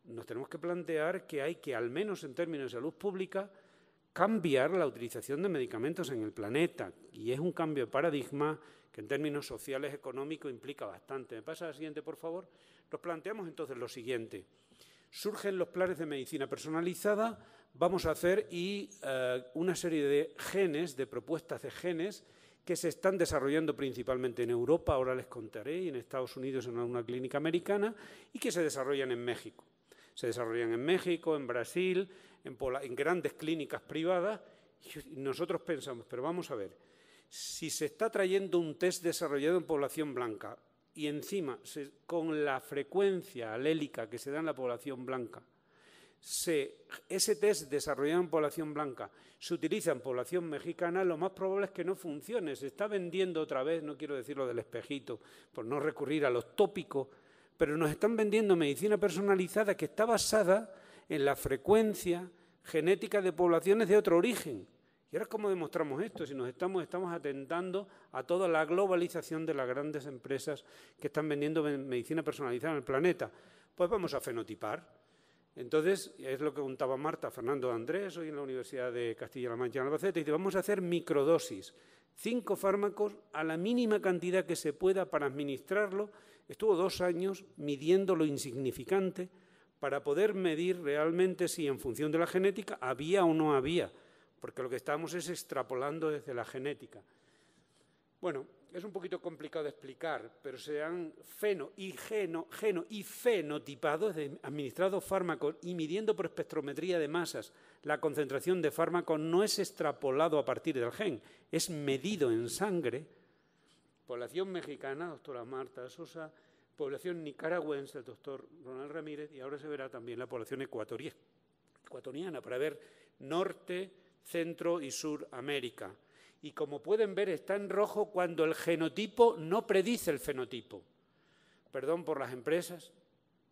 nos tenemos que plantear que hay que, al menos en términos de salud pública, cambiar la utilización de medicamentos en el planeta. Y es un cambio de paradigma que en términos sociales, económicos, implica bastante. ¿Me pasa la siguiente, por favor? Nos planteamos entonces lo siguiente. Surgen los planes de medicina personalizada, vamos a hacer una serie de genes, de propuestas de genes que se están desarrollando principalmente en Europa, ahora les contaré, y en Estados Unidos en una clínica americana, y que se desarrollan en México. Se desarrollan en México, en Brasil, en grandes clínicas privadas, y nosotros pensamos, pero vamos a ver, si se está trayendo un test desarrollado en población blanca, y encima, con la frecuencia alélica que se da en la población blanca, ese test desarrollado en población blanca se utiliza en población mexicana, lo más probable es que no funcione. Se está vendiendo otra vez, no quiero decir lo del espejito, por no recurrir a los tópicos, pero nos están vendiendo medicina personalizada que está basada en la frecuencia genética de poblaciones de otro origen. ¿Y ahora cómo demostramos esto? Si nos estamos atentando a toda la globalización de las grandes empresas que están vendiendo medicina personalizada en el planeta. Pues vamos a fenotipar. Entonces, es lo que contaba Marta Fernando Andrés hoy en la Universidad de Castilla-La Mancha en Albacete, y dice, vamos a hacer microdosis, 5 fármacos a la mínima cantidad que se pueda para administrarlo. Estuvo 2 años midiendo lo insignificante para poder medir realmente si en función de la genética había o no había, porque lo que estamos es extrapolando desde la genética. Bueno, es un poquito complicado de explicar, pero se han fenotipado, es decir, administrado fármacos y midiendo por espectrometría de masas la concentración de fármacos, no es extrapolado a partir del gen, es medido en sangre. Población mexicana, doctora Marta Sosa, población nicaragüense, el doctor Ronald Ramírez, y ahora se verá también la población ecuatoriana para ver Norte, Centro y Suramérica. Y como pueden ver, está en rojo cuando el genotipo no predice el fenotipo. Perdón por las empresas,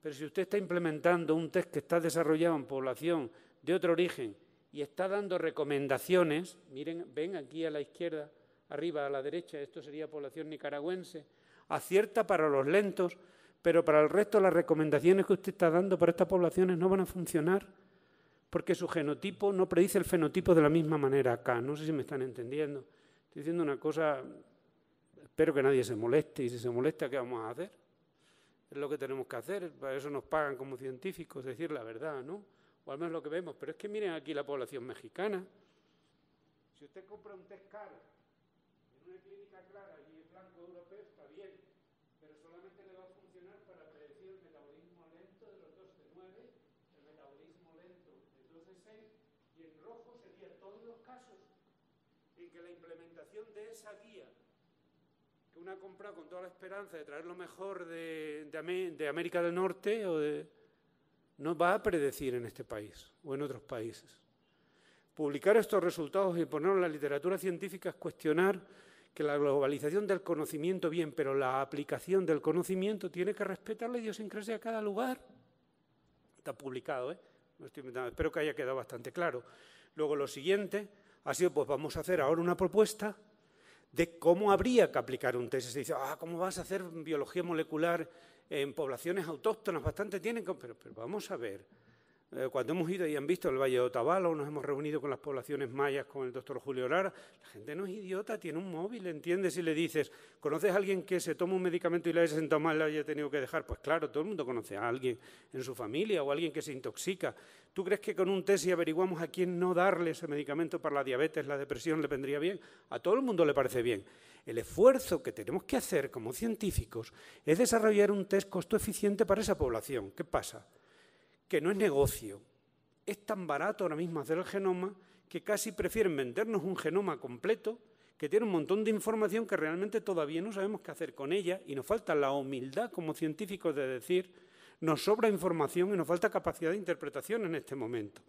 pero si usted está implementando un test que está desarrollado en población de otro origen y está dando recomendaciones, miren, ven aquí a la izquierda, arriba a la derecha, esto sería población nicaragüense, acierta para los lentos, pero para el resto las recomendaciones que usted está dando para estas poblaciones no van a funcionar, porque su genotipo no predice el fenotipo de la misma manera acá. No sé si me están entendiendo. Estoy diciendo una cosa, espero que nadie se moleste, y si se molesta, ¿qué vamos a hacer? Es lo que tenemos que hacer, para eso nos pagan como científicos, decir la verdad, ¿no? O al menos lo que vemos. Pero es que miren aquí la población mexicana. Si usted compra un test caro en una clínica clara y en blanco europeo, está bien, pero solamente le va a funcionar para predecir el metabolismo lento de los 2C9, el metabolismo lento del 12-6, y en rojo serían todos los casos en que la implementación de esa guía que una ha comprado con toda la esperanza de traer lo mejor de América del Norte no va a predecir en este país o en otros países. Publicar estos resultados y ponerlos en la literatura científica es cuestionar que la globalización del conocimiento, bien, pero la aplicación del conocimiento tiene que respetar la idiosincrasia de cada lugar. Está publicado, ¿eh? No estoy inventando, espero que haya quedado bastante claro. Luego lo siguiente ha sido, pues vamos a hacer ahora una propuesta de cómo habría que aplicar un test. Se dice, ¿cómo vas a hacer biología molecular en poblaciones autóctonas? Bastante tienen que... Pero vamos a ver. Cuando hemos ido y han visto el Valle de Otavalo, nos hemos reunido con las poblaciones mayas, con el doctor Julio Lara, la gente no es idiota, tiene un móvil, ¿entiendes? Si le dices, ¿conoces a alguien que se toma un medicamento y le haya sentado mal y le haya tenido que dejar? Pues claro, todo el mundo conoce a alguien en su familia o a alguien que se intoxica. ¿Tú crees que con un test, si averiguamos a quién no darle ese medicamento para la diabetes, la depresión, le vendría bien? A todo el mundo le parece bien. El esfuerzo que tenemos que hacer como científicos es desarrollar un test costo eficiente para esa población. ¿Qué pasa? Que no es negocio. Es tan barato ahora mismo hacer el genoma que casi prefieren vendernos un genoma completo que tiene un montón de información que realmente todavía no sabemos qué hacer con ella, y nos falta la humildad como científicos de decir, nos sobra información y nos falta capacidad de interpretación en este momento.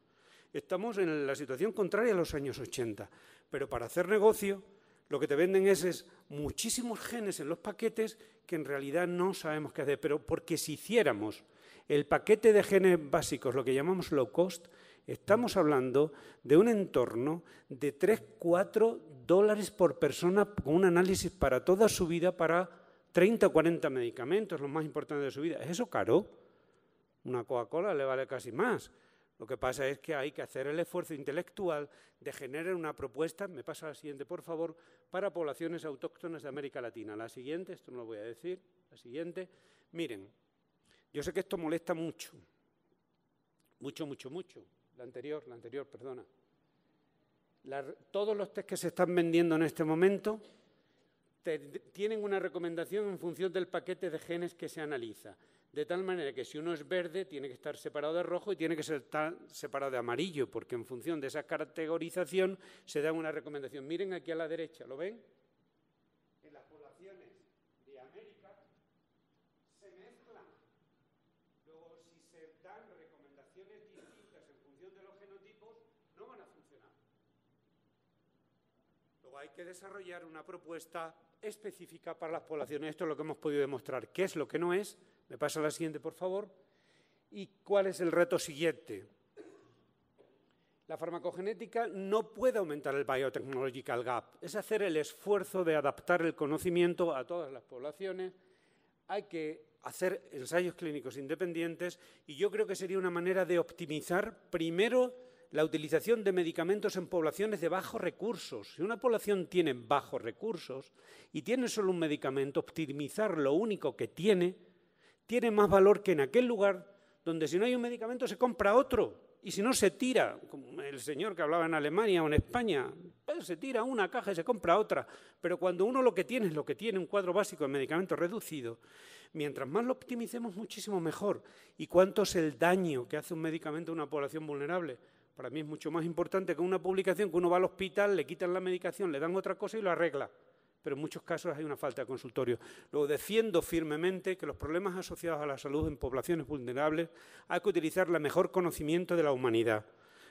Estamos en la situación contraria a los años 80, pero para hacer negocio lo que te venden es muchísimos genes en los paquetes que en realidad no sabemos qué hacer, pero porque si hiciéramos el paquete de genes básicos, lo que llamamos low cost, estamos hablando de un entorno de $3-4 por persona con un análisis para toda su vida, para 30 o 40 medicamentos, los más importantes de su vida. ¿Es eso caro? Una Coca-Cola le vale casi más. Lo que pasa es que hay que hacer el esfuerzo intelectual de generar una propuesta, me pasa la siguiente, por favor, para poblaciones autóctonas de América Latina. La siguiente, esto no lo voy a decir, la siguiente. Miren, yo sé que esto molesta mucho, mucho. La anterior, perdona. Todos los test que se están vendiendo en este momento tienen una recomendación en función del paquete de genes que se analiza. De tal manera que si uno es verde, tiene que estar separado de rojo y tiene que estar separado de amarillo, porque en función de esa categorización se da una recomendación. Miren aquí a la derecha, ¿lo ven? En las poblaciones de América se mezclan. Luego, si se dan recomendaciones distintas en función de los genotipos, no van a funcionar. Luego hay que desarrollar una propuesta específica para las poblaciones. Esto es lo que hemos podido demostrar. ¿Qué es lo que no es? Me pasa la siguiente, por favor. ¿Y cuál es el reto siguiente? La farmacogenética no puede aumentar el biotechnological gap, es hacer el esfuerzo de adaptar el conocimiento a todas las poblaciones. Hay que hacer ensayos clínicos independientes y yo creo que sería una manera de optimizar primero la utilización de medicamentos en poblaciones de bajos recursos. Si una población tiene bajos recursos y tiene solo un medicamento, optimizar lo único que tiene más valor que en aquel lugar donde si no hay un medicamento se compra otro. Y si no, se tira, como el señor que hablaba en Alemania o en España, pues se tira una caja y se compra otra. Pero cuando uno lo que tiene es lo que tiene, un cuadro básico de medicamentos reducido, mientras más lo optimicemos, muchísimo mejor. ¿Y cuánto es el daño que hace un medicamento a una población vulnerable? Para mí es mucho más importante que una publicación que uno va al hospital, le quitan la medicación, le dan otra cosa y lo arregla. Pero en muchos casos hay una falta de consultorio. Luego defiendo firmemente que los problemas asociados a la salud en poblaciones vulnerables hay que utilizar el mejor conocimiento de la humanidad,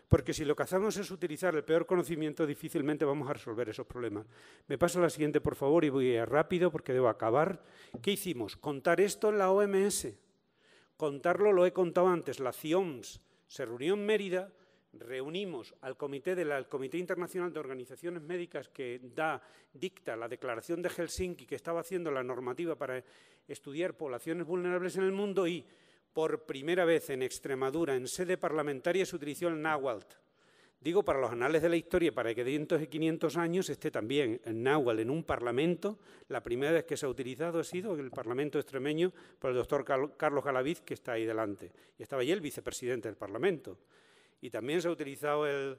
porque si lo que hacemos es utilizar el peor conocimiento, difícilmente vamos a resolver esos problemas. Me paso a la siguiente, por favor, y voy rápido porque debo acabar. ¿Qué hicimos? Contar esto en la OMS. Contarlo lo he contado antes. La CIOMS se reunió en Mérida. Reunimos al Comité Internacional de Organizaciones Médicas que dicta la Declaración de Helsinki, que estaba haciendo la normativa para estudiar poblaciones vulnerables en el mundo, y por primera vez en Extremadura, en sede parlamentaria, se utilizó el náhuatl. Digo, para los anales de la historia, para que dentro de 500 años esté también el náhuatl en un parlamento. La primera vez que se ha utilizado ha sido en el Parlamento extremeño por el doctor Carlos Galaviz, que está ahí delante. Y estaba allí el vicepresidente del Parlamento. Y también se ha utilizado el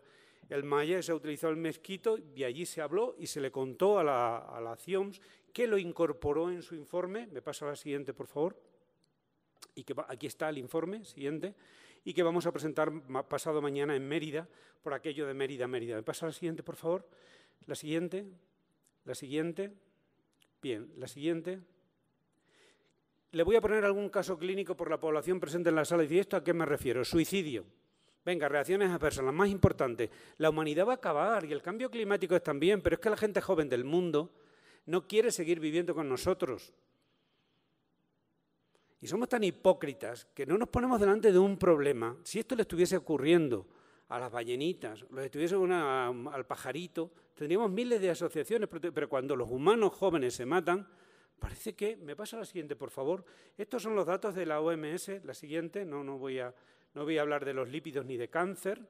maya, se ha utilizado el mezquito, y allí se habló y se le contó a la CIOMS, que lo incorporó en su informe. Me pasa a la siguiente, por favor. Y que aquí está el informe, siguiente, y que vamos a presentar pasado mañana en Mérida, por aquello de Mérida. Me pasa a la siguiente, por favor. La siguiente. Bien, la siguiente. Le voy a poner algún caso clínico por la población presente en la sala. ¿Y esto a qué me refiero? Suicidio. Venga, reacciones adversas, las más importantes. La humanidad va a acabar y el cambio climático es también, pero es que la gente joven del mundo no quiere seguir viviendo con nosotros. Y somos tan hipócritas que no nos ponemos delante de un problema. Si esto le estuviese ocurriendo a las ballenitas, le estuviese al pajarito, tendríamos miles de asociaciones, pero cuando los humanos jóvenes se matan, parece que… Me pasa la siguiente, por favor. Estos son los datos de la OMS. La siguiente, no voy a hablar de los lípidos ni de cáncer.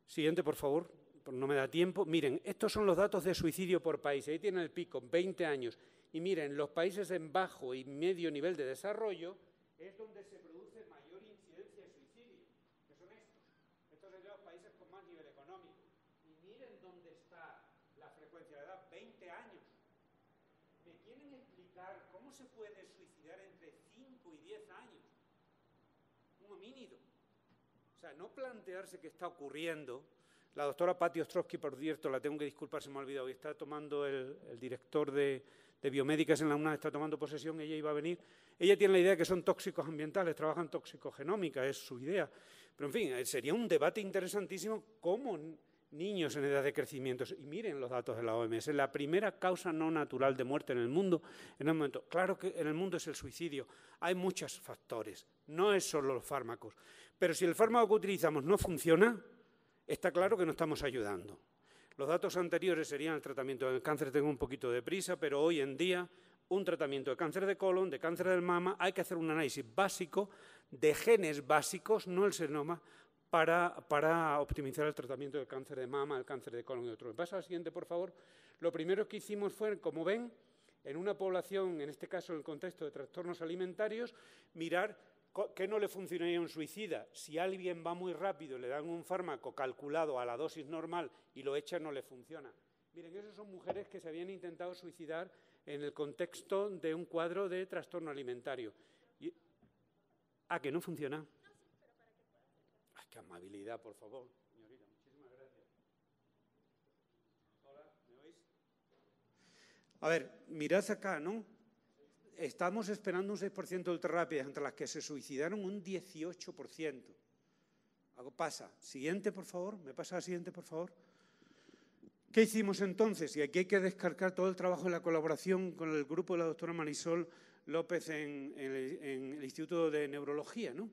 Siguiente, por favor, no me da tiempo. Miren, estos son los datos de suicidio por país. Ahí tienen el pico, 20 años. Y miren, los países en bajo y medio nivel de desarrollo es donde se produce mayor incidencia de suicidio, que son estos. Estos son los países con más nivel económico. Y miren dónde está la frecuencia de edad, 20 años. ¿Me quieren explicar cómo se puede suicidar entre 5 y 10 años? Un homínido. O sea, no plantearse qué está ocurriendo. La doctora Patti Ostrowski, por cierto, la tengo que disculpar, se me ha olvidado, y está tomando el director de biomédicas en la UNAM, está tomando posesión, ella iba a venir. Ella tiene la idea de que son tóxicos ambientales, trabajan toxicogenómica, es su idea. Pero, en fin, sería un debate interesantísimo cómo niños en edad de crecimiento. Y miren los datos de la OMS. La primera causa no natural de muerte en el mundo, en el momento, claro que en el mundo es el suicidio. Hay muchos factores, no es solo los fármacos. Pero si el fármaco que utilizamos no funciona, está claro que no estamos ayudando. Los datos anteriores serían el tratamiento del cáncer, tengo un poquito de prisa, pero hoy en día un tratamiento de cáncer de colon, de cáncer del mama, hay que hacer un análisis básico de genes básicos, no el senoma, para optimizar el tratamiento del cáncer de mama, el cáncer de colon y otros. ¿Me pasa al siguiente, por favor? Lo primero que hicimos fue, como ven, en una población, en este caso en el contexto de trastornos alimentarios, mirar ¿qué no le funcionaría a un suicida? Si alguien va muy rápido y le dan un fármaco calculado a la dosis normal y lo echa, no le funciona. Miren, esas son mujeres que se habían intentado suicidar en el contexto de un cuadro de trastorno alimentario. ¿Que no funciona? ¡Ay, qué amabilidad, por favor! Señorita, muchísimas gracias. Hola, ¿me oís? A ver, mirad acá, ¿no? Estamos esperando un 6% de ultrarrápidas, entre las que se suicidaron un 18%. Algo pasa. Siguiente, por favor. ¿Me pasa la siguiente, por favor? ¿Qué hicimos entonces? Y aquí hay que descargar todo el trabajo de la colaboración con el grupo de la doctora Marisol López en el Instituto de Neurología, ¿no?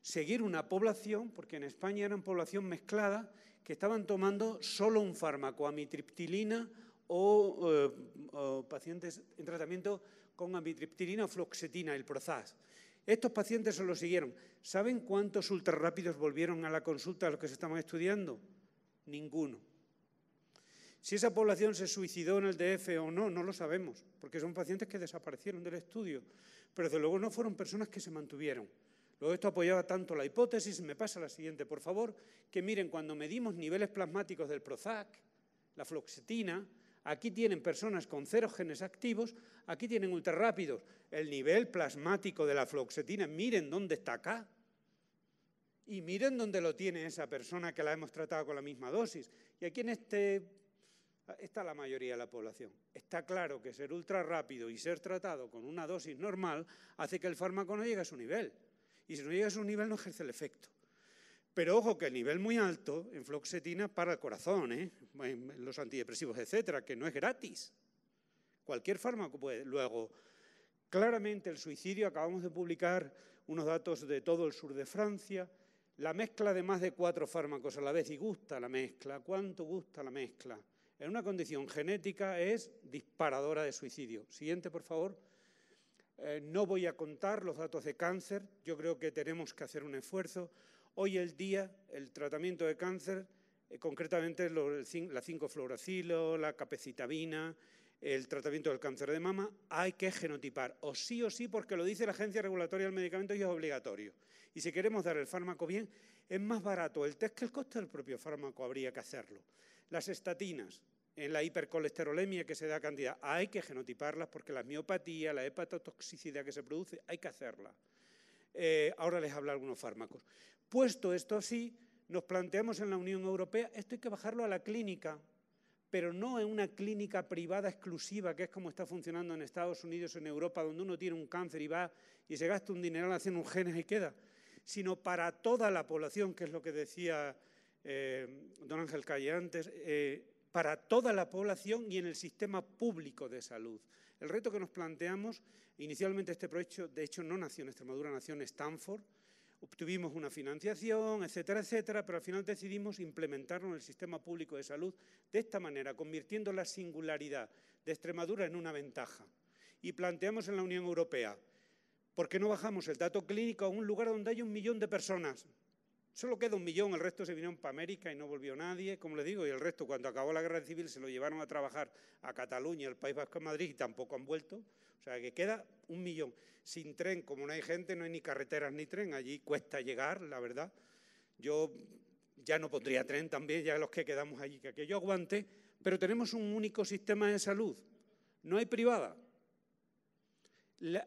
seguir una población, porque en España eran población mezclada, que estaban tomando solo un fármaco, amitriptilina o pacientes en tratamiento con amitriptilina o fluoxetina, el Prozac. Estos pacientes se lo siguieron. ¿Saben cuántos ultrarrápidos volvieron a la consulta a los que se estaban estudiando? Ninguno. Si esa población se suicidó en el DF o no, no lo sabemos, porque son pacientes que desaparecieron del estudio, pero desde luego no fueron personas que se mantuvieron. Luego esto apoyaba tanto la hipótesis, me pasa la siguiente, por favor, que miren, cuando medimos niveles plasmáticos del Prozac, la fluoxetina, aquí tienen personas con 0 genes activos, aquí tienen ultrarrápidos. El nivel plasmático de la fluoxetina, miren dónde está acá. Y miren dónde lo tiene esa persona que la hemos tratado con la misma dosis. Y aquí en está la mayoría de la población. Está claro que ser ultrarrápido y ser tratado con una dosis normal hace que el fármaco no llegue a su nivel. Y si no llega a su nivel no ejerce el efecto. Pero ojo que el nivel muy alto en fluoxetina para el corazón, en los antidepresivos, etcétera, que no es gratis. Cualquier fármaco puede. Luego, claramente el suicidio, acabamos de publicar unos datos de todo el sur de Francia, la mezcla de más de 4 fármacos a la vez, y gusta la mezcla. ¿Cuánto gusta la mezcla? En una condición genética es disparadora de suicidio. Siguiente, por favor. No voy a contar los datos de cáncer, yo creo que tenemos que hacer un esfuerzo. Hoy el día, el tratamiento de cáncer, concretamente la 5-fluoracilo, la capecitabina, el tratamiento del cáncer de mama, hay que genotipar, o sí, porque lo dice la Agencia Regulatoria del Medicamento y es obligatorio. Y si queremos dar el fármaco bien, es más barato el test que el coste del propio fármaco, habría que hacerlo. Las estatinas, en la hipercolesterolemia que se da cantidad, hay que genotiparlas porque la miopatía, la hepatotoxicidad que se produce, hay que hacerla. Ahora les hablo de algunos fármacos. Puesto esto así, nos planteamos en la Unión Europea, esto hay que bajarlo a la clínica, pero no en una clínica privada exclusiva, que es como está funcionando en Estados Unidos, en Europa, donde uno tiene un cáncer y va y se gasta un dineral haciendo un genes y queda, sino para toda la población, que es lo que decía don Ángel Calle antes, para toda la población y en el sistema público de salud. El reto que nos planteamos, inicialmente este proyecto, de hecho no nació en Extremadura, nació en Stanford, obtuvimos una financiación, etcétera, etcétera, pero al final decidimos implementarlo en el sistema público de salud de esta manera, convirtiendo la singularidad de Extremadura en una ventaja. Y planteamos en la Unión Europea, ¿por qué no bajamos el dato clínico a un lugar donde hay 1 millón de personas? Solo queda 1 millón, el resto se vinieron para América y no volvió nadie, como les digo, y el resto, cuando acabó la guerra civil, se lo llevaron a trabajar a Cataluña, al País Vasco, en Madrid, y tampoco han vuelto. O sea, que queda 1 millón. Sin tren, como no hay gente, no hay ni carreteras ni tren, allí cuesta llegar, la verdad. Yo ya no pondría tren también, ya los que quedamos allí, que aquello aguante, pero tenemos un único sistema de salud, no hay privada.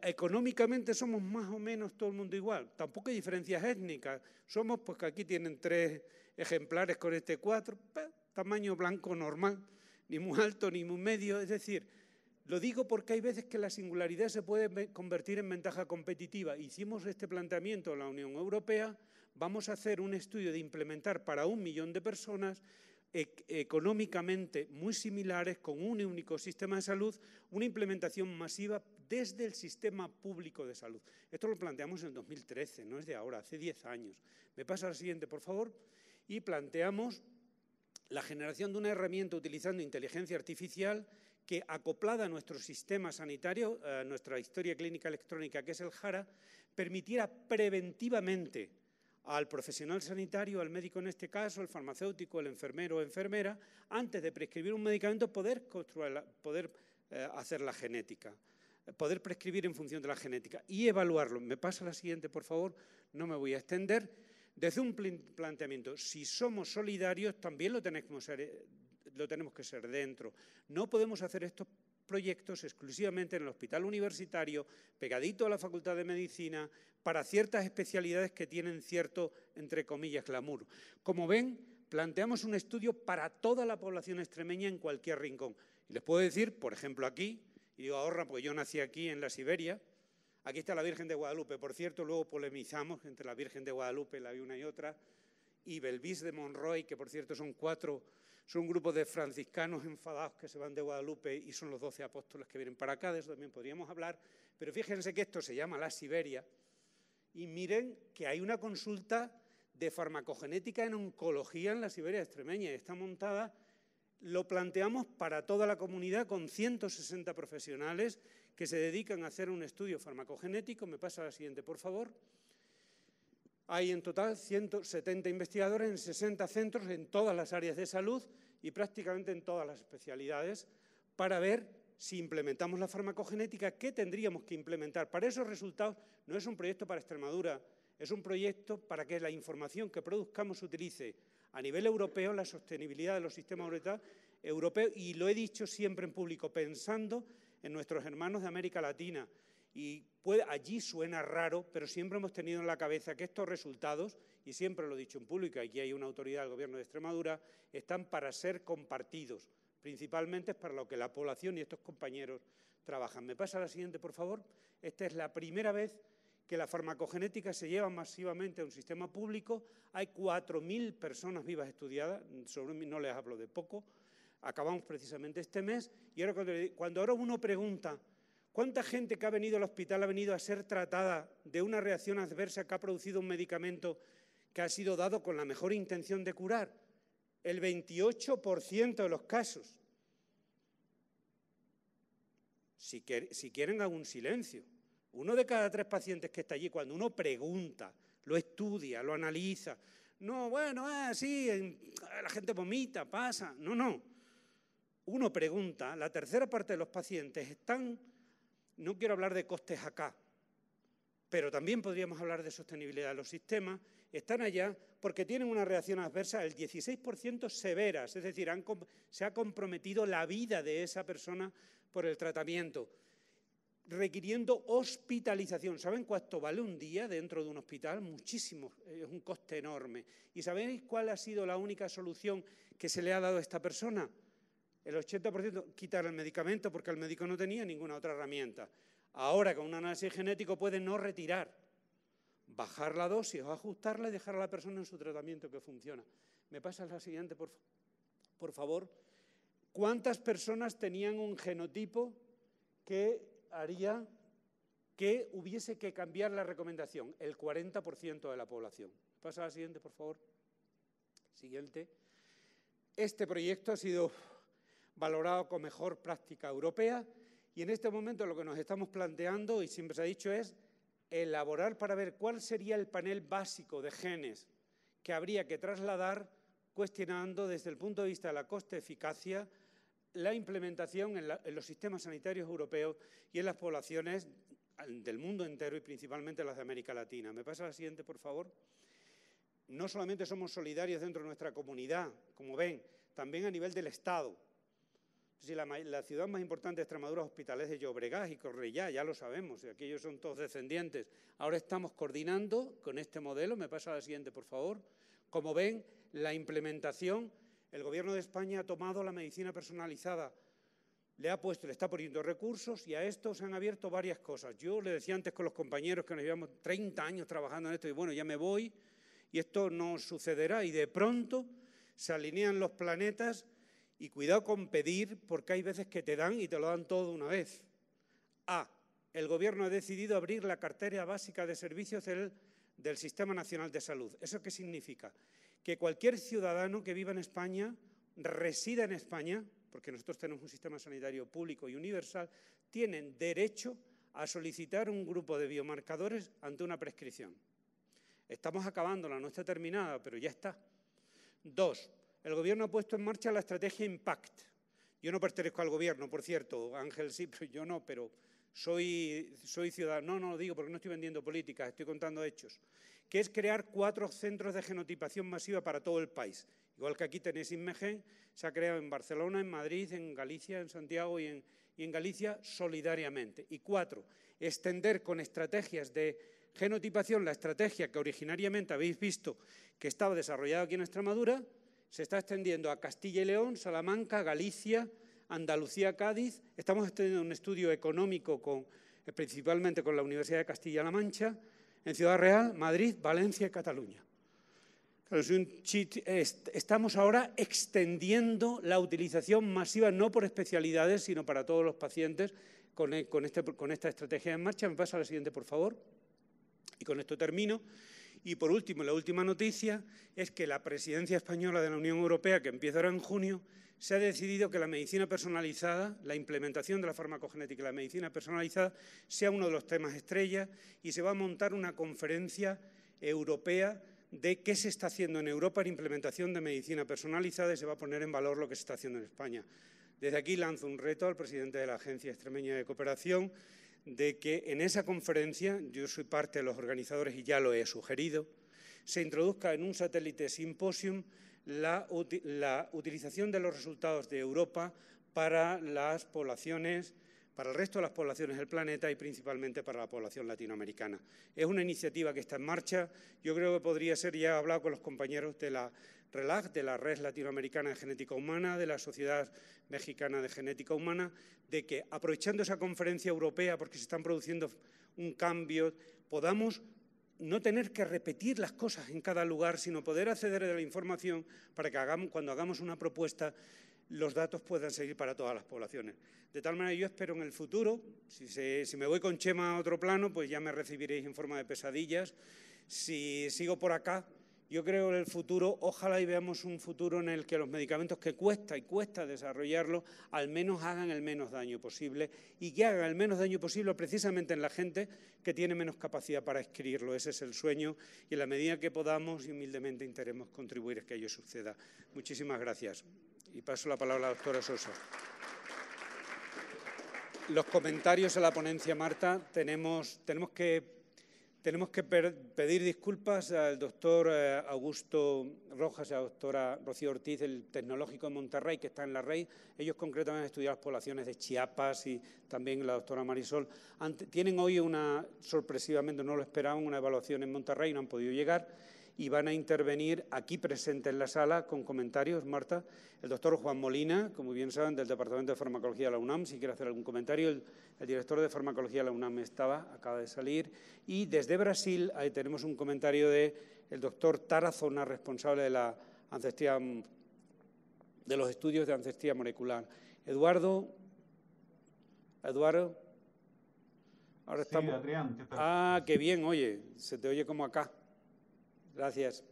Económicamente somos más o menos todo el mundo igual, tampoco hay diferencias étnicas, somos, pues que aquí tienen 3 ejemplares con este 4, tamaño blanco normal, ni muy alto ni muy medio, es decir, lo digo porque hay veces que la singularidad se puede convertir en ventaja competitiva. Hicimos este planteamiento en la Unión Europea, vamos a hacer un estudio de implementar para 1 millón de personas económicamente muy similares, con un único sistema de salud, una implementación masiva desde el sistema público de salud. Esto lo planteamos en el 2013, no es de ahora, hace 10 años. Me pasa al siguiente, por favor. Y planteamos la generación de una herramienta utilizando inteligencia artificial que, acoplada a nuestro sistema sanitario, a nuestra historia clínica electrónica, que es el JARA, permitiera preventivamente al profesional sanitario, al médico en este caso, el farmacéutico, el enfermero o enfermera, antes de prescribir un medicamento, poder hacer la genética, poder prescribir en función de la genética y evaluarlo. Me pasa la siguiente, por favor, no me voy a extender. Desde un planteamiento, si somos solidarios, también lo tenemos que ser dentro. No podemos hacer estos proyectos exclusivamente en el hospital universitario, pegadito a la Facultad de Medicina, para ciertas especialidades que tienen cierto, entre comillas, glamour. Como ven, planteamos un estudio para toda la población extremeña en cualquier rincón. Y les puedo decir, por ejemplo, aquí, y digo ahorra porque yo nací aquí en la Siberia, aquí está la Virgen de Guadalupe. Por cierto, luego polemizamos entre la Virgen de Guadalupe, la de una y otra, y Belvis de Monroy, que por cierto son un grupo de franciscanos enfadados que se van de Guadalupe y son los 12 apóstoles que vienen para acá, de eso también podríamos hablar, pero fíjense que esto se llama la Siberia Y miren que hay una consulta de farmacogenética en oncología en la Siberia extremeña y está montada, lo planteamos para toda la comunidad con 160 profesionales que se dedican a hacer un estudio farmacogenético. Me pasa la siguiente, por favor. Hay en total 170 investigadores en 60 centros en todas las áreas de salud y prácticamente en todas las especialidades para ver si implementamos la farmacogenética, ¿qué tendríamos que implementar? Para esos resultados no es un proyecto para Extremadura, es un proyecto para que la información que produzcamos se utilice a nivel europeo, la sostenibilidad de los sistemas europeos, y lo he dicho siempre en público, pensando en nuestros hermanos de América Latina. Y allí suena raro, pero siempre hemos tenido en la cabeza que estos resultados, y siempre lo he dicho en público, aquí hay una autoridad del Gobierno de Extremadura, están para ser compartidos. Principalmente es para lo que la población y estos compañeros trabajan. ¿Me pasa la siguiente, por favor? Esta es la primera vez que la farmacogenética se lleva masivamente a un sistema público. Hay 4.000 personas vivas estudiadas, sobre mí no les hablo de poco, acabamos precisamente este mes, y ahora cuando ahora uno pregunta ¿cuánta gente que ha venido al hospital ha venido a ser tratada de una reacción adversa que ha producido un medicamento que ha sido dado con la mejor intención de curar? El 28% de los casos. Si quieren, hago un silencio. 1 de cada 3 pacientes que está allí, cuando uno pregunta, lo estudia, lo analiza, no, bueno, sí, la gente vomita, pasa. No. Uno pregunta, la tercera parte de los pacientes están, no quiero hablar de costes acá, pero también podríamos hablar de sostenibilidad de los sistemas, están allá porque tienen una reacción adversa del 16% severas, es decir, se ha comprometido la vida de esa persona por el tratamiento, requiriendo hospitalización. ¿Saben cuánto vale un día dentro de un hospital? Muchísimo, es un coste enorme. ¿Y sabéis cuál ha sido la única solución que se le ha dado a esta persona? El 80% quitar el medicamento porque el médico no tenía ninguna otra herramienta. Ahora con un análisis genético puede no retirar, bajar la dosis o ajustarla y dejar a la persona en su tratamiento que funciona. ¿Me pasas la siguiente, por favor? ¿Cuántas personas tenían un genotipo que haría que hubiese que cambiar la recomendación? El 40% de la población. Pasa la siguiente, por favor. Siguiente. Este proyecto ha sido valorado con mejor práctica europea y en este momento lo que nos estamos planteando, y siempre se ha dicho, es elaborar para ver cuál sería el panel básico de genes que habría que trasladar, cuestionando desde el punto de vista de la coste-eficacia la implementación en los sistemas sanitarios europeos y en las poblaciones del mundo entero y principalmente las de América Latina. ¿Me pasa la siguiente, por favor? No solamente somos solidarios dentro de nuestra comunidad, como ven, también a nivel del Estado. Si la ciudad más importante de Extremadura es Hospitalet de Llobregat y Cornellá, ya lo sabemos, y aquellos son todos descendientes. Ahora estamos coordinando con este modelo. Me pasa la siguiente, por favor. Como ven, la implementación, el Gobierno de España ha tomado la medicina personalizada, le está poniendo recursos y a esto se han abierto varias cosas. Yo le decía antes con los compañeros que nos llevamos 30 años trabajando en esto y bueno, ya me voy y esto no sucederá y de pronto se alinean los planetas. Y cuidado con pedir, porque hay veces que te dan y te lo dan todo una vez. El Gobierno ha decidido abrir la cartera básica de servicios del Sistema Nacional de Salud. ¿Eso qué significa? Que cualquier ciudadano que viva en España, resida en España, porque nosotros tenemos un sistema sanitario público y universal, tienen derecho a solicitar un grupo de biomarcadores ante una prescripción. Estamos acabándola, no está terminada, pero ya está. 2. El Gobierno ha puesto en marcha la estrategia IMPACT. Yo no pertenezco al Gobierno, por cierto, Ángel sí, pero yo no, pero soy ciudadano. No lo digo porque no estoy vendiendo políticas, estoy contando hechos. Que es crear 4 centros de genotipación masiva para todo el país. Igual que aquí tenéis Inmegen, se ha creado en Barcelona, en Madrid, en Galicia, en Santiago y en Galicia solidariamente. Y 4, extender con estrategias de genotipación la estrategia que originariamente habéis visto que estaba desarrollada aquí en Extremadura, se está extendiendo a Castilla y León, Salamanca, Galicia, Andalucía, Cádiz. Estamos extendiendo un estudio económico principalmente con la Universidad de Castilla-La Mancha, en Ciudad Real, Madrid, Valencia y Cataluña. Estamos ahora extendiendo la utilización masiva, no por especialidades, sino para todos los pacientes con esta estrategia en marcha. Me pasa a la siguiente, por favor. Y con esto termino. Y por último, la última noticia es que la presidencia española de la Unión Europea, que empieza ahora en junio, se ha decidido que la medicina personalizada, la implementación de la farmacogenética y la medicina personalizada sea uno de los temas estrella y se va a montar una conferencia europea de qué se está haciendo en Europa en implementación de medicina personalizada y se va a poner en valor lo que se está haciendo en España. Desde aquí lanzo un reto al presidente de la Agencia Extremeña de Cooperación de que en esa conferencia, yo soy parte de los organizadores y ya lo he sugerido, se introduzca en un satélite simposium la utilización de los resultados de Europa para las poblaciones, para el resto de las poblaciones del planeta y principalmente para la población latinoamericana. Es una iniciativa que está en marcha. Yo creo que podría ser, ya he hablado con los compañeros de la RELAG, de la Red Latinoamericana de Genética Humana, de la Sociedad Mexicana de Genética Humana, de que aprovechando esa conferencia europea, porque se están produciendo un cambio, podamos no tener que repetir las cosas en cada lugar, sino poder acceder a la información para que cuando hagamos una propuesta los datos puedan seguir para todas las poblaciones. De tal manera, yo espero en el futuro, si me voy con Chema a otro plano, pues ya me recibiréis en forma de pesadillas. Si sigo por acá, yo creo en el futuro, ojalá y veamos un futuro en el que los medicamentos que cuesta desarrollarlos, al menos hagan el menos daño posible y que hagan el menos daño posible precisamente en la gente que tiene menos capacidad para adquirirlo. Ese es el sueño y en la medida que podamos y humildemente intentaremos contribuir a que ello suceda. Muchísimas gracias. Y paso la palabra a la doctora Sosa. Los comentarios a la ponencia, Marta, tenemos que pedir disculpas al doctor Augusto Rojas y a la doctora Rocío Ortiz del Tecnológico de Monterrey, que está en la REI. Ellos concretamente han estudiado las poblaciones de Chiapas y también la doctora Marisol. Tienen hoy sorpresivamente, no lo esperaban, una evaluación en Monterrey, no han podido llegar y van a intervenir aquí presente en la sala con comentarios, Marta. El doctor Juan Molina, como bien saben, del Departamento de Farmacología de la UNAM, si quiere hacer algún comentario. El director de Farmacología de la UNAM acaba de salir. Y desde Brasil ahí tenemos un comentario del doctor Tarazona, responsable de la ancestría, de los estudios de ancestría molecular. Eduardo. Ahora estamos. Sí, Adrián, ¿qué tal? Qué bien, oye, se te oye como acá. Gracias.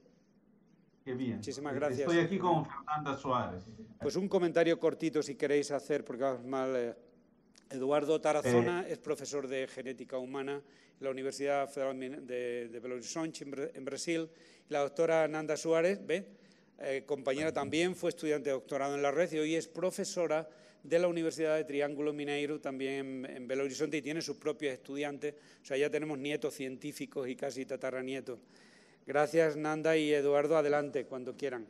Qué bien. Muchísimas gracias. Estoy aquí con Fernanda Suárez. Pues un comentario cortito si queréis hacer, porque vamos mal. Eduardo Tarazona es profesor de genética humana en la Universidad Federal de Belo Horizonte, en Brasil. Y la doctora Nanda Suárez, compañera también, fue estudiante de doctorado en la red y hoy es profesora de la Universidad de Triángulo Mineiro, también en Belo Horizonte, y tiene sus propios estudiantes. O sea, ya tenemos nietos científicos y casi tataranietos. Gracias, Nanda y Eduardo. Adelante, cuando quieran.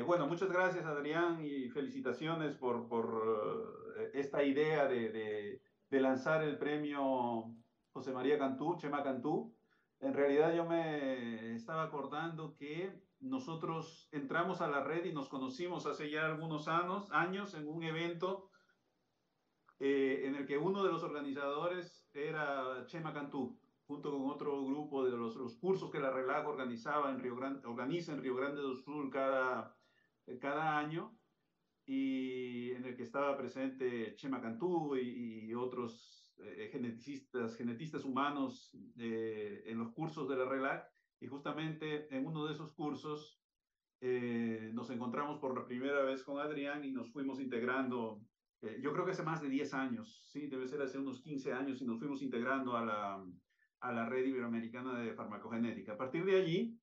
Bueno, muchas gracias, Adrián, y felicitaciones por esta idea de lanzar el premio José María Cantú, Chema Cantú. En realidad yo me estaba acordando que nosotros entramos a la red y nos conocimos hace ya algunos años en un evento en el que uno de los organizadores era Chema Cantú, junto con otro grupo de los cursos que la RELAG organiza en Río Grande do Sul cada año, y en el que estaba presente Chema Cantú y otros genetistas humanos en los cursos de la RELAG. Y justamente en uno de esos cursos nos encontramos por la primera vez con Adrián y nos fuimos integrando. Yo creo que hace más de 10 años, sí, debe ser hace unos 15 años, y nos fuimos integrando a la Red Iberoamericana de Farmacogenética. A partir de allí,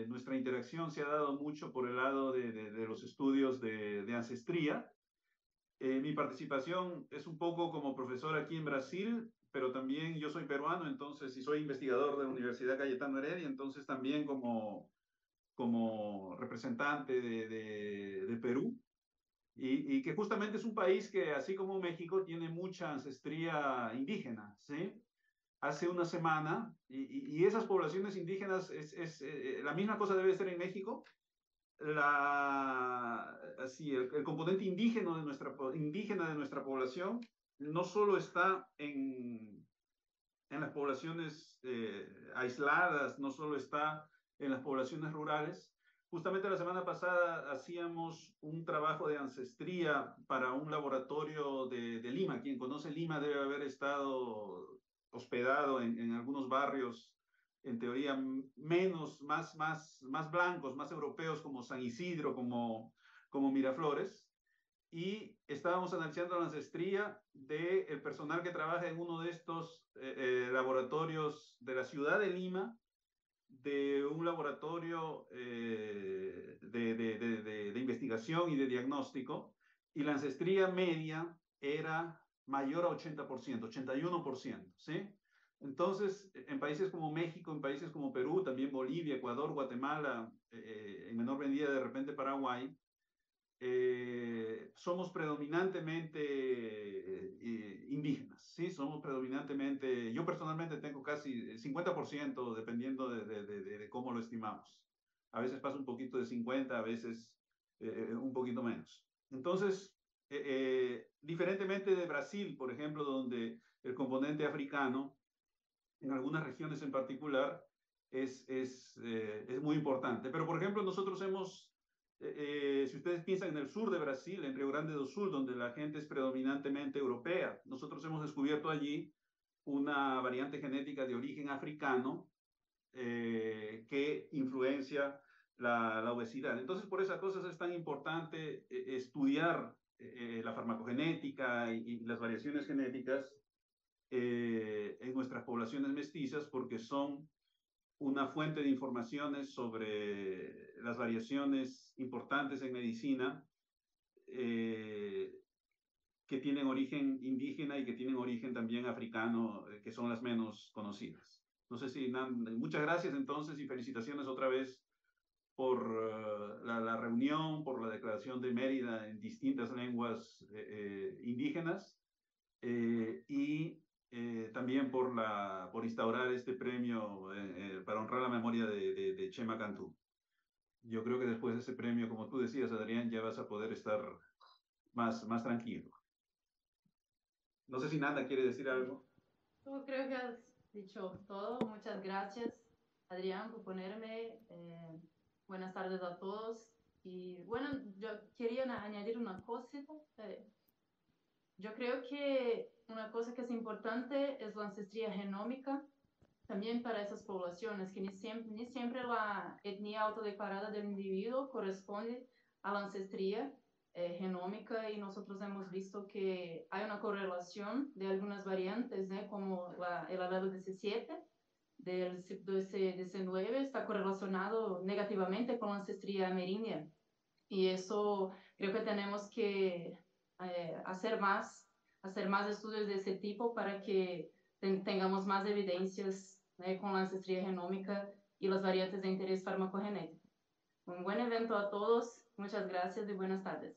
nuestra interacción se ha dado mucho por el lado de los estudios de ancestría. Mi participación es un poco como profesor aquí en Brasil, pero también yo soy peruano, entonces, y soy investigador de la Universidad Cayetano Heredia, entonces también como representante de Perú. Y que justamente es un país que, así como México, tiene mucha ancestría indígena, ¿sí? Hace una semana, y esas poblaciones indígenas, la misma cosa debe ser en México. El componente indígena de nuestra población no solo está en las poblaciones aisladas, no solo está en las poblaciones rurales. Justamente la semana pasada hacíamos un trabajo de ancestría para un laboratorio de Lima. Quien conoce Lima debe haber estado hospedado en algunos barrios, en teoría, más blancos, más europeos, como San Isidro, como Miraflores, y estábamos analizando la ancestría del personal que trabaja en uno de estos laboratorios de la ciudad de Lima, de un laboratorio de investigación y de diagnóstico, y la ancestría media era mayor a 80%, 81%, ¿sí? Entonces, en países como México, en países como Perú, también Bolivia, Ecuador, Guatemala, en menor medida de repente Paraguay, somos predominantemente indígenas, ¿sí? Somos predominantemente, yo personalmente tengo casi 50%, dependiendo de cómo lo estimamos. A veces pasa un poquito de 50, a veces un poquito menos. Entonces, diferentemente de Brasil, por ejemplo, donde el componente africano, en algunas regiones en particular, es muy importante. Pero, por ejemplo, nosotros hemos si ustedes piensan en el sur de Brasil, en Río Grande do Sul, donde la gente es predominantemente europea, nosotros hemos descubierto allí una variante genética de origen africano que influencia la obesidad. Entonces, por esas cosas es tan importante estudiar la farmacogenética y las variaciones genéticas en nuestras poblaciones mestizas, porque son una fuente de informaciones sobre las variaciones importantes en medicina que tienen origen indígena y que tienen origen también africano, que son las menos conocidas. No sé si, muchas gracias entonces y felicitaciones otra vez por la reunión, por la declaración de Mérida en distintas lenguas indígenas y también por instaurar este premio para honrar la memoria de Chema Cantú. Yo creo que después de ese premio, como tú decías, Adrián, ya vas a poder estar más tranquilo. No sé si Nanda quiere decir algo. Yo creo que has dicho todo. Muchas gracias, Adrián, por ponerme. Buenas tardes a todos. Y bueno, yo quería añadir una cosita. Yo creo que una cosa que es importante es la ancestría genómica, también para esas poblaciones, que ni siempre la etnia autodeclarada del individuo corresponde a la ancestría genómica, y nosotros hemos visto que hay una correlación de algunas variantes, como el alelo 17 del CYP12-19 está correlacionado negativamente con la ancestría amerindia, y eso creo que tenemos que hacer más estudios de ese tipo para que tengamos más evidencias con la ancestría genómica y las variantes de interés farmacogenético. Un buen evento a todos, muchas gracias y buenas tardes.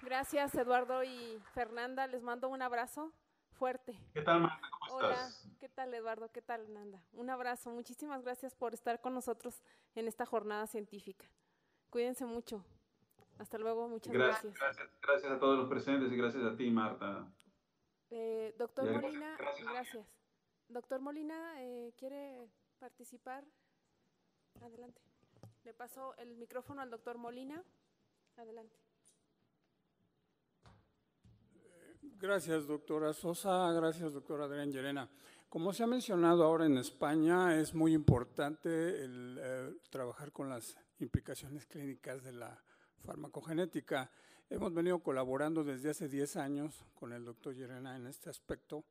Gracias, Eduardo y Fernanda, les mando un abrazo fuerte. ¿Qué tal, Marta? ¿Cómo estás? Hola, ¿qué tal, Eduardo? ¿Qué tal, Nanda? Un abrazo, muchísimas gracias por estar con nosotros en esta jornada científica. Cuídense mucho. Hasta luego, muchas gracias. Gracias a todos los presentes y gracias a ti, Marta. Doctor Molina, gracias. Doctor Molina, ¿quiere participar? Adelante. Le paso el micrófono al doctor Molina. Adelante. Gracias, doctora Sosa. Gracias, doctora Adrián Llerena. Como se ha mencionado ahora en España, es muy importante el trabajar con las implicaciones clínicas de la farmacogenética. Hemos venido colaborando desde hace 10 años con el doctor Llerena en este aspecto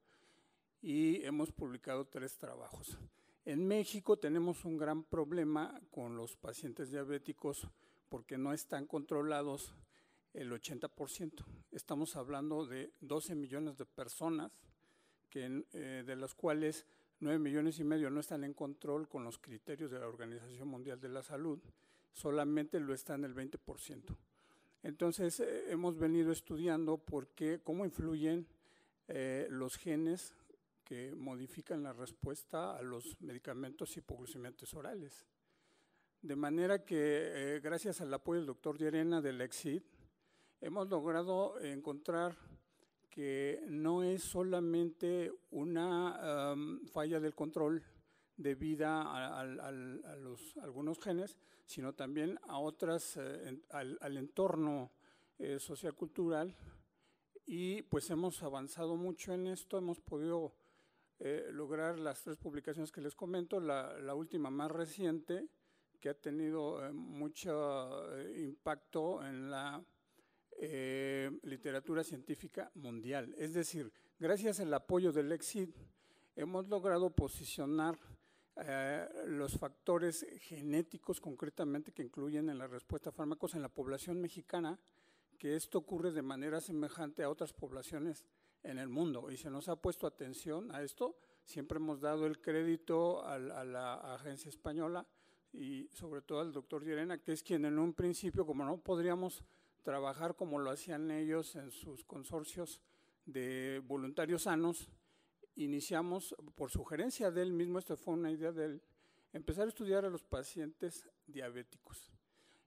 y hemos publicado 3 trabajos. En México tenemos un gran problema con los pacientes diabéticos porque no están controlados el 80%. Estamos hablando de 12 millones de personas, de las cuales 9,5 millones no están en control con los criterios de la Organización Mundial de la Salud, solamente lo están el 20%. Entonces, hemos venido estudiando cómo influyen los genes que modifican la respuesta a los medicamentos hipoglucemiantes orales. De manera que, gracias al apoyo del doctor Llerena del EXID, hemos logrado encontrar que no es solamente una falla del control debida a algunos genes, sino también a otras, al entorno social cultural y pues hemos avanzado mucho en esto, hemos podido lograr las 3 publicaciones que les comento, la última más reciente, que ha tenido mucho impacto en la literatura científica mundial. Es decir, gracias al apoyo del ECCID, hemos logrado posicionar los factores genéticos concretamente que incluyen en la respuesta a fármacos en la población mexicana, que esto ocurre de manera semejante a otras poblaciones en el mundo, y se nos ha puesto atención a esto. Siempre hemos dado el crédito a la agencia española y sobre todo al doctor Llerena, que es quien en un principio, como no podríamos trabajar como lo hacían ellos en sus consorcios de voluntarios sanos, iniciamos, por sugerencia de él mismo, esto fue una idea de él, empezar a estudiar a los pacientes diabéticos.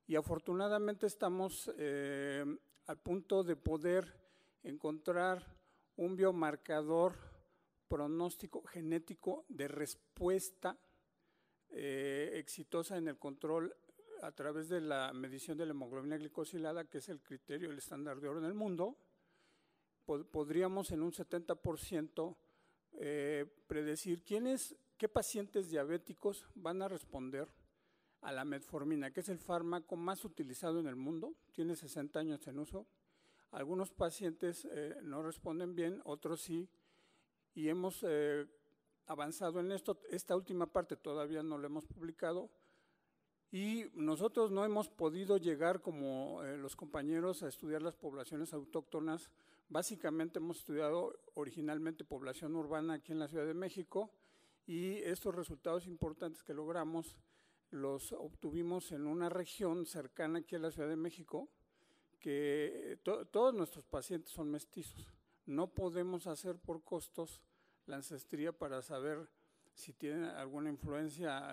Y afortunadamente estamos al punto de poder encontrar un biomarcador pronóstico genético de respuesta exitosa en el control a través de la medición de la hemoglobina glicosilada, que es el criterio, el estándar de oro en el mundo. Podríamos en un 70% predecir qué pacientes diabéticos van a responder a la metformina, que es el fármaco más utilizado en el mundo, tiene 60 años en uso. Algunos pacientes no responden bien, otros sí, y hemos avanzado en esto. Esta última parte todavía no la hemos publicado, y nosotros no hemos podido llegar como los compañeros a estudiar las poblaciones autóctonas. Básicamente hemos estudiado originalmente población urbana aquí en la Ciudad de México, y estos resultados importantes que logramos los obtuvimos en una región cercana aquí a la Ciudad de México, que todos nuestros pacientes son mestizos. No podemos hacer por costos la ancestría para saber si tienen alguna influencia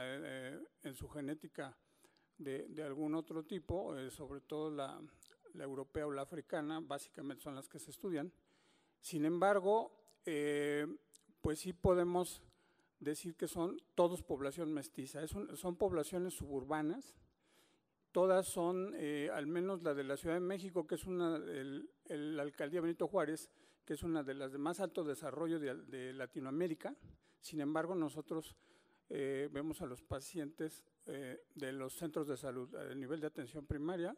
en su genética de algún otro tipo, sobre todo la europea o la africana, básicamente son las que se estudian. Sin embargo, pues sí podemos decir que son todos población mestiza, son poblaciones suburbanas, todas son, al menos la de la Ciudad de México, que es la alcaldía Benito Juárez, que es una de las de más alto desarrollo de Latinoamérica. Sin embargo, nosotros vemos a los pacientes de los centros de salud a nivel de atención primaria,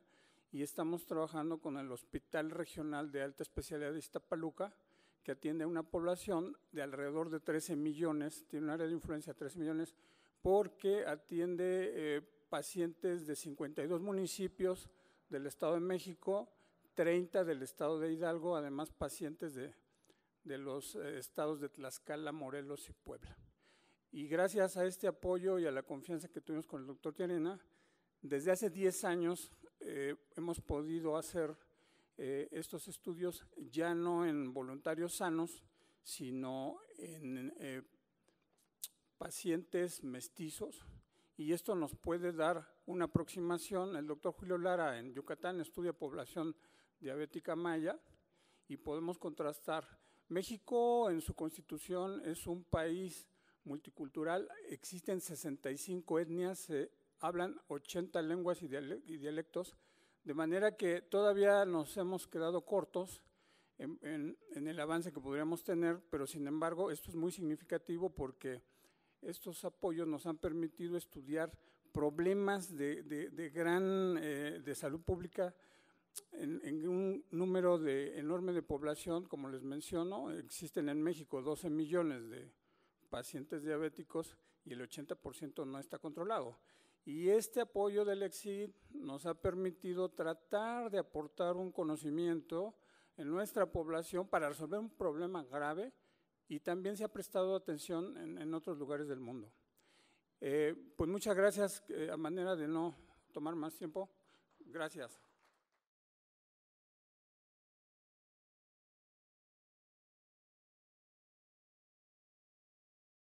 y estamos trabajando con el Hospital Regional de Alta Especialidad de Iztapaluca, que atiende a una población de alrededor de 13 millones, tiene un área de influencia de 13 millones, porque atiende pacientes de 52 municipios del Estado de México, 30 del Estado de Hidalgo, además pacientes de los estados de Tlaxcala, Morelos y Puebla. Y gracias a este apoyo y a la confianza que tuvimos con el doctor Llerena, desde hace 10 años hemos podido hacer estos estudios ya no en voluntarios sanos, sino en pacientes mestizos, y esto nos puede dar una aproximación. El doctor Julio Lara en Yucatán estudia población diabética maya, y podemos contrastar. México en su constitución es un país multicultural, existen 65 etnias, se hablan 80 lenguas y dialectos, de manera que todavía nos hemos quedado cortos en el avance que podríamos tener, pero sin embargo esto es muy significativo porque estos apoyos nos han permitido estudiar problemas de salud pública en un número enorme de población. Como les menciono, existen en México 12 millones de pacientes diabéticos y el 80% no está controlado. Y este apoyo del ECCID nos ha permitido tratar de aportar un conocimiento en nuestra población para resolver un problema grave, y también se ha prestado atención en otros lugares del mundo. Pues muchas gracias, a manera de no tomar más tiempo. Gracias.